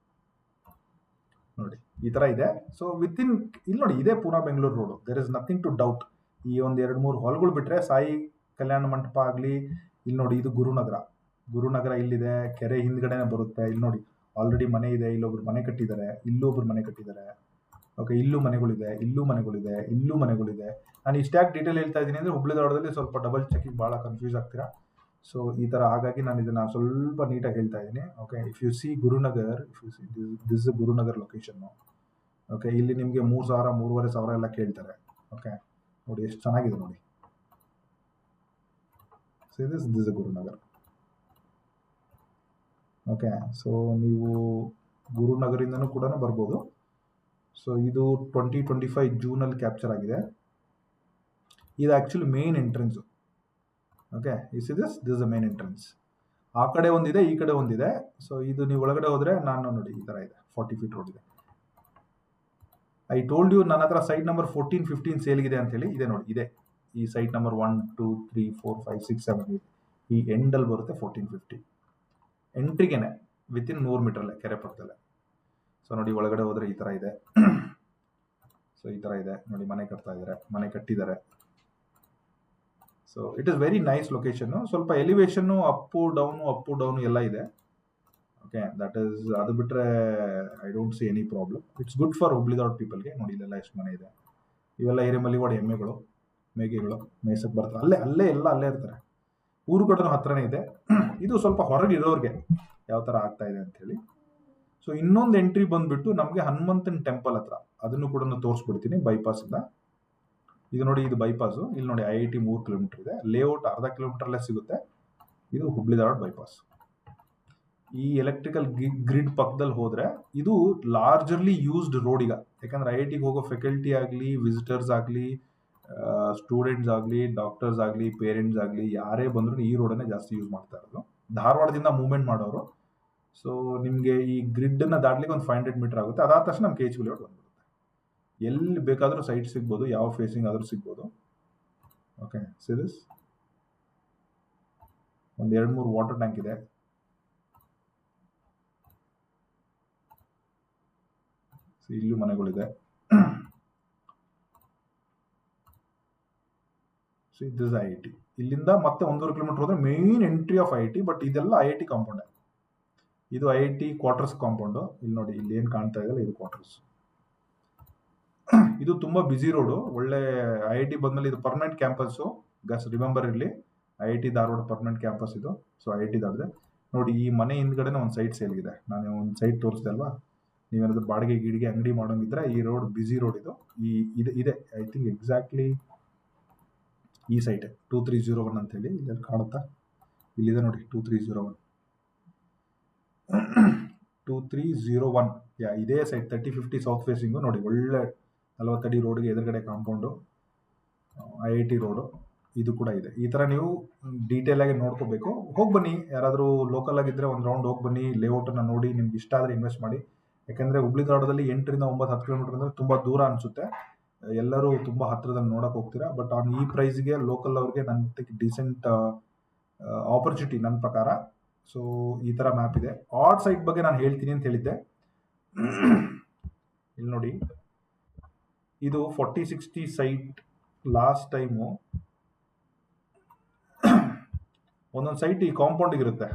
ನೋಡಿ, ಈ ತರ ಇದೆ. ಸೊ ವಿತಿನ್ ಇಲ್ಲಿ ನೋಡಿ ಇದೇ Poona Bengaluru road, there is nothing to doubt. ಈ ಒಂದ್ 2-3 ಹೊಲ್ಗಳು ಬಿಟ್ರೆ ಸಾಯಿ ಕಲ್ಯಾಣ ಮಂಟಪ ಆಗ್ಲಿ, ಇಲ್ಲಿ ನೋಡಿ ಇದು ಗುರುನಗರ ಇಲ್ಲಿದೆ, ಕೆರೆ ಹಿಂದ್ಗಡೆನೆ ಬರುತ್ತೆ. ಇಲ್ಲಿ ನೋಡಿ ಆಲ್ರೆಡಿ ಮನೆ ಇದೆ, ಇಲ್ಲೊಬ್ರು ಮನೆ ಕಟ್ಟಿದ್ದಾರೆ, ಇಲ್ಲೊಬ್ರು ಮನೆ ಕಟ್ಟಿದ್ದಾರೆ. ಓಕೆ, ಇಲ್ಲೂ ಮನೆಗಳಿದೆ, ಇಲ್ಲೂ ಮನೆಗಳಿದೆ, ಇಲ್ಲೂ ಮನೆಗಳಿದೆ. ನಾನು ಇಷ್ಟ್ಯಾಕೆ ಡೀಟೇಲ್ ಹೇಳ್ತಾ ಇದ್ದೀನಿ ಅಂದ್ರೆ ಹುಬ್ಳಿ ಧಾರವಾಡದಲ್ಲಿ ಸ್ವಲ್ಪ ಡಬಲ್ ಚೆಕಿಂಗ್ ಬಹಳ ಕನ್ಫ್ಯೂಸ್ ಆಗ್ತೀರಾ. ಸೊ ಈ ತರ, ಹಾಗಾಗಿ ನಾನು ಇದನ್ನ ಸ್ವಲ್ಪ ನೀಟಾಗಿ ಹೇಳ್ತಾ ಇದ್ದೀನಿ. Okay, if you see Gurunagar, if you see this Gurunagar location. Okay, ಇಲ್ಲಿ ನಿಮಗೆ 3,000 3,500 ಎಲ್ಲ ಕೇಳ್ತಾರೆ. ಓಕೆ, ನೋಡಿ ಎಷ್ಟು ಚೆನ್ನಾಗಿದೆ ನೋಡಿ. ದಿಸ್ ಗುರುನಗರ್. ಓಕೆ, ಸೊ ನೀವು ಗುರುನಗರಿಂದನೂ ಕೂಡ ಬರ್ಬೋದು. ಸೊ ಇದು 2025 ಜೂನಲ್ಲಿ ಕ್ಯಾಪ್ಚರ್ ಆಗಿದೆ. ಇದು actually main entrance. Okay, this main entrance. ಆ ಕಡೆ ಒಂದಿದೆ, ಈ ಕಡೆ ಒಂದಿದೆ. ಸೊ ಇದು ನೀವು ಒಳಗಡೆ ಹೋದ್ರೆ, ನಾನು ನೋಡಿ ಈ ತರ ಇದೆ, 40 ಫೀಟ್ ರೋಡ್ ಇದೆ. ಐ ಟೋಲ್ಡ್ ಯು ನನ್ನ ಹತ್ರ ಸೈಟ್ ನಂಬರ್ 14, 15 ಸೇಲ್ಗಿದೆ ಅಂತ ಹೇಳಿ. ಇದೆ ನೋಡಿ, ಇದೆ ಈ ಸೈಟ್ ನಂಬರ್ 1, 2, 3, 4, 5, 6, 7, 8 ಈ ಎಂಡಲ್ಲಿ ಬರುತ್ತೆ 14, 15 ಎಂಟ್ರಿಗೆನೆ ವಿತಿನ್ 100 ಮೀಟರ್ಲೆ, ಕೆರೆ ಪಕ್ಕದಲ್ಲೇ. ಸೊ ನೋಡಿ ಒಳಗಡೆ ಹೋದ್ರೆ ಈ ತರ ಇದೆ. ಸೊ ಈ ತರ ಇದೆ ನೋಡಿ, ಮನೆ ಕಟ್ಟಿದ್ದಾರೆ. So it is very nice location. ಸ್ವಲ್ಪ ಎಲಿವೇಶನ್ ಅಪ್ ಡೌನ್ ಎಲ್ಲ ಇದೆ. ಓಕೆ, ದಟ್ ಇಸ್, ಅದು ಬಿಟ್ರೆ I don't see any problem. It's good for Hubli Dharwad ಪೀಪಲ್ಗೆ. ನೋಡಿ ಇಲ್ಲೆಲ್ಲ ಎಷ್ಟು ಮನೆ ಇದೆ. ಇವೆಲ್ಲ ಹಿರೇಮಲ್ಲಿವಾಡ ಎಮ್ಮೆಗಳು, ಮೇಕೆಗಳು ಮೇಸಕ್ಕೆ ಬರ್ತಾರೆ. ಅಲ್ಲೇ ಇರ್ತಾರೆ. ಊರು ಕಡೆನೂ ಹತ್ರನೇ ಇದೆ. ಇದು ಸ್ವಲ್ಪ ಹೊರಗೆ ಇರೋರಿಗೆ ಯಾವ ತರ ಆಗ್ತಾ ಇದೆ ಅಂತ ಹೇಳಿ. ಸೊ ಇನ್ನೊಂದು ಎಂಟ್ರಿ ಬಂದ್ಬಿಟ್ಟು ನಮಗೆ ಹನುಮಂತನ ಟೆಂಪಲ್ ಹತ್ರ, ಅದನ್ನು ಕೂಡ ತೋರಿಸ್ಬಿಡ್ತೀನಿ ಬೈಪಾಸ್ ಇಂದ. ಇದು ನೋಡಿ, ಇದು ಬೈಪಾಸ್. ಇಲ್ಲಿ ನೋಡಿ IIT 3 ಕಿಲೋಮೀಟರ್ ಇದೆ, ಲೇಔಟ್ ಅರ್ಧ ಕಿಲೋಮೀಟರ್ಲೇ ಸಿಗುತ್ತೆ. ಇದು ಹುಬ್ಳಿ ಧಾರವಾಡ ಬೈಪಾಸ್. ಈ ಎಲೆಕ್ಟ್ರಿಕಲ್ ಗ್ರಿಡ್ ಪಕ್ಕದಲ್ಲಿ ಹೋದ್ರೆ ಇದು ಲಾರ್ಜರ್ಲಿ ಯೂಸ್ಡ್ ರೋಡ್ ಈಗ. ಯಾಕಂದ್ರೆ IITಗೆ ಹೋಗೋ ಫ್ಯಾಕಲ್ಟಿ ಆಗಲಿ, ವಿಸಿಟರ್ಸ್ ಆಗಲಿ, ಸ್ಟೂಡೆಂಟ್ಸ್ ಆಗಲಿ, ಡಾಕ್ಟರ್ಸ್ ಆಗಲಿ, ಪೇರೆಂಟ್ಸ್ ಆಗಲಿ, ಯಾರೇ ಬಂದ್ರು ಈ ರೋಡನ್ನೇ ಜಾಸ್ತಿ ಯೂಸ್ ಮಾಡ್ತಾ ಇರೋದು. ಧಾರವಾಡದಿಂದ ಮೂವ್ಮೆಂಟ್ ಮಾಡೋರು. ಸೊ ನಿಮಗೆ ಈ ಗ್ರಿಡ್ ಅನ್ನ ದಾಟ್ಲಿಕ್ಕೆ ಒಂದು 500 ಮೀಟರ್ ಆಗುತ್ತೆ. ಅದಾದ ತಕ್ಷಣ ನಮ್ಮ KHB ಲೇಔಟ್ ಬಂದ್ಬಿಡುತ್ತೆ. ಎಲ್ಲಿ ಬೇಕಾದ್ರೂ ಸೈಟ್ ಸಿಗ್ಬೋದು, ಯಾವ ಫೇಸಿಂಗ್ ಆದ್ರೂ ಸಿಗ್ಬೋದು. ಓಕೆ, ಸಿರಿಸ್ ಒಂದು 2-3 ವಾಟರ್ ಟ್ಯಾಂಕ್ ಇದೆ. ಇಲ್ಲೂ ಮನೆಗಳಿದೆ. So this IIT. ಇಲ್ಲಿಂದ ಮತ್ತೆ 1.5 ಕಿಲೋಮೀಟರ್ ಹೋದ್ರೆ main entry of IIT. But ಇದೆಲ್ಲ IIT ಕಾಂಪೌಂಡ್. ಇದು IIT ಕ್ವಾರ್ಟರ್ಸ್ ಕಾಂಪೌಂಡ್. ಇಲ್ಲಿ ನೋಡಿ, ಇಲ್ಲಿ ಏನ್ ಕಾಣ್ತಾ ಇದೆಯಲ್ಲ, ಇದು ಕ್ವಾರ್ಟರ್ಸ್. ಇದು ತುಂಬಾ ಬಿಸಿ ರೋಡು. ಒಳ್ಳೆ IIT ಬಂದ್ಮೇಲೆ ಇದು ಪರ್ಮನೆಂಟ್ ಕ್ಯಾಂಪಸ್. ರಿಮೆಂಬರ್ ಇರಲಿ, IIT ಧಾರವಾಡ ಪರ್ಮನೆಂಟ್ ಕ್ಯಾಂಪಸ್ ಇದು. ಸೊ IIT ದಾಟಿದೆ ನೋಡಿ, ಈ ಮನೆ ಹಿಂದ್ಗಡೆನೇ ಒಂದು ಸೈಟ್ ಸೇಲ್ಗಿದೆ. ನಾನು ಒಂದು ಸೈಟ್ ತೋರಿಸ್ದೆ ಅಲ್ವಾ. ನೀವೇನಾದ್ರೂ ಬಾಡಿಗೆ ಗೀಡಿಗೆ ಅಂಗಡಿ ಮಾಡೋಂಗಿದ್ರೆ ಈ ರೋಡ್ ಬಿಸಿ ರೋಡ್ ಇದು. ಇದೆ ಐ ಥಿಂಕ್ ಎಕ್ಸಾಕ್ಟ್ಲಿ ಈ ಸೈಟ್ 2301 ಅಂತ ಹೇಳಿ ಇಲ್ಲಿ ಕಾಣುತ್ತಾ. ಇಲ್ಲಿದೆ ನೋಡಿ 2301. 2301 ಇದೇ ಸೈಟ್ 3050 ಸೌತ್ ಫೇಸಿಂಗು. ನೋಡಿ ಒಳ್ಳೆ 40 ಅಡಿ ರೋಡ್ಗೆ ಎದುರುಗಡೆ ಕಾಂಪೌಂಡು, IIT ರೋಡು. ಇದು ಕೂಡ ಇದೆ. ಈ ತರ ನೀವು ಡೀಟೇಲ್ ಆಗಿ ನೋಡ್ಕೋಬೇಕು. ಹೋಗಿ ಬನ್ನಿ, ಯಾರಾದರೂ ಲೋಕಲ್ ಆಗಿದ್ರೆ ಒಂದು ರೌಂಡ್ ಹೋಗಿ ಬನ್ನಿ, ಲೇಔಟ್ ಅನ್ನ ನೋಡಿ. ನಿಮ್ಗೆ ಇಷ್ಟ ಆದ್ರೆ ಇನ್ವೆಸ್ಟ್ ಮಾಡಿ. ಯಾಕಂದ್ರೆ ಹುಬ್ಳಿ ಧಾರವಾಡದಲ್ಲಿ 8 ರಿಂದ 9, 10 ಕಿಲೋಮೀಟರ್ ಅಂದ್ರೆ ತುಂಬಾ ದೂರ ಅನ್ಸುತ್ತೆ. ಎಲ್ಲರೂ ತುಂಬಾ ಹತ್ರದಲ್ಲಿ ನೋಡಕ್ ಹೋಗ್ತೀರಾ. ಬಟ್ ಆನ್ ಈ ಪ್ರೈಸ್ಗೆ ಲೋಕಲ್ ಅವ್ರಿಗೆ ನನ್ನ ಡಿಸೆಂಟ್ ಆಪರ್ಚುನಿಟಿ ನನ್ನ ಪ್ರಕಾರ. ಸೊ ಈ ತರ ಮ್ಯಾಪ್ ಇದೆ. ಆಡ್ ಸೈಟ್ ಬಗ್ಗೆ ನಾನು ಹೇಳ್ತೀನಿ ಅಂತ ಹೇಳಿದ್ದೆ. ಇಲ್ಲಿ ನೋಡಿ, ಇದು 4060 ಸೈಟ್. ಲಾಸ್ಟ್ ಟೈಮು ಒಂದೊಂದು ಸೈಟ್ ಈ ಕಾಂಪೌಂಡ್ ಇರುತ್ತೆ.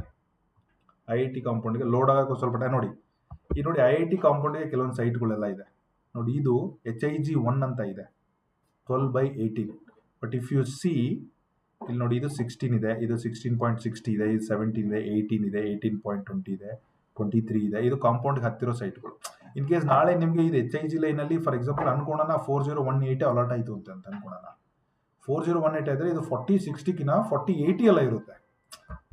IIT ಕಾಂಪೌಂಡ್ಗೆ ಲೋಡ್ ಆಗಕ್ಕೆ ಸ್ವಲ್ಪ ಟೈಮ್. ನೋಡಿ ಈ ನೋಡಿ IIT ಕಾಂಪೌಂಡ್ಗೆ ಕೆಲವೊಂದು ಸೈಟ್ಗಳೆಲ್ಲ ಇದೆ ನೋಡಿ. ಇದು HIG 1 ಅಂತ ಇದೆ, 12/18. ಬಟ್ ಇಫ್ ಯು ಸಿ ಇಲ್ಲಿ ನೋಡಿ, ಇದು 16 ಇದೆ, ಇದು 16.60 ಇದೆ, ಇದು 17 ಇದೆ, 18 ಇದೆ, 18.20 ಇದೆ, 23 ಇದೆ. ಇದು ಕಾಂಪೌಂಡ್ಗೆ ಹತ್ತಿರೋ ಸೈಟ್ಗಳು. ಇನ್ ಕೇಸ್ ನಾಳೆ ನಿಮಗೆ ಇದು HIG ಲೈನಲ್ಲಿ ಫಾರ್ ಎಕ್ಸಾಂಪಲ್ ಅನ್ಕೊಳ್ಳೋಣ 4018 ಅಲಾಟ್ ಆಯಿತು ಅಂತ ಅನ್ಕೊಳ್ಳೋಣ. 4018 ಆದರೆ ಇದು 4060ಕಿನ 4080 ಎಲ್ಲ ಇರುತ್ತೆ.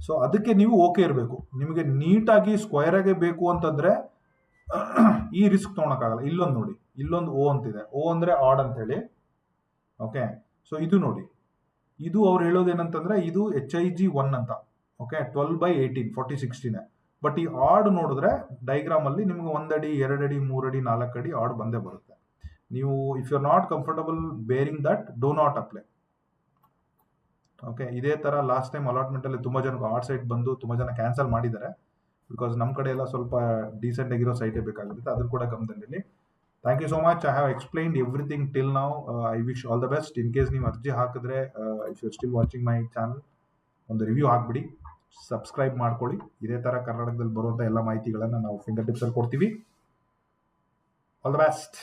ಸೊ ಅದಕ್ಕೆ ನೀವು ಓಕೆ ಇರಬೇಕು. ನಿಮಗೆ ನೀಟಾಗಿ ಸ್ಕ್ವೇರ್ ಆಗಿ ಬೇಕು ಅಂತಂದ್ರೆ ಈ ರಿಸ್ಕ್ ತೊಗೊಳಕ್ಕಾಗಲ್ಲ. ಇಲ್ಲೊಂದು ನೋಡಿ, ಇಲ್ಲೊಂದು O ಅಂತಿದೆ. O ಅಂದ್ರೆ ಆಡ್ ಅಂತ ಹೇಳಿ. ಓಕೆ, ಸೊ ಇದು ನೋಡಿ, ಇದು ಅವ್ರು ಹೇಳೋದೇನಂತಂದ್ರೆ ಇದು HIG 1 ಅಂತ. ಓಕೆ, 12/18 4060ನೇ. ಬಟ್ ಈ ಆಡ್ ನೋಡಿದ್ರೆ ಡೈಗ್ರಾಮ್ ಅಲ್ಲಿ ನಿಮ್ಗೆ 1 ಅಡಿ 2 ಅಡಿ 3 ಅಡಿ 4 ಅಡಿ ಆಡ್ ಬಂದೇ ಬರುತ್ತೆ. ನೀವು if you are not comfortable bearing that, do not apply. Okay, ಇದೇ ತರ ಲಾಸ್ಟ್ ಟೈಮ್ ಅಲಾಟ್ಮೆಂಟ್ ಅಲ್ಲಿ ತುಂಬಾ ಜನ ಆಡ್ ಸೈಟ್ ಬಂದು ತುಂಬಾ ಜನ ಕ್ಯಾನ್ಸಲ್ ಮಾಡಿದ್ದಾರೆ. ಬಿಕಾಸ್ ನಮ್ಮ ಕಡೆ ಎಲ್ಲ ಸ್ವಲ್ಪ ಡೀಸೆಂಟ್ ಆಗಿರೋ ಸೈಟೇ ಬೇಕಾಗುತ್ತೆ. ಅದ್ರ ಕೂಡ ಗಮನದಲ್ಲಿ. Thank you so much. I have explained everything till ನಾವು. I wish all the best. In case ನೀವು ಅರ್ಜಿ ಹಾಕಿದ್ರೆ, if you still watching my channel, ಒಂದು ರಿವ್ಯೂ ಹಾಕ್ಬಿಡಿ, ಸಬ್ಸ್ಕ್ರೈಬ್ ಮಾಡ್ಕೊಳ್ಳಿ. ಇದೇ ಥರ ಕರ್ನಾಟಕದಲ್ಲಿ ಬರುವಂಥ ಎಲ್ಲ ಮಾಹಿತಿಗಳನ್ನು ನಾವು ಫಿಂಗರ್ ಟಿಪ್ಸಲ್ಲಿ ಕೊಡ್ತೀವಿ. All the best.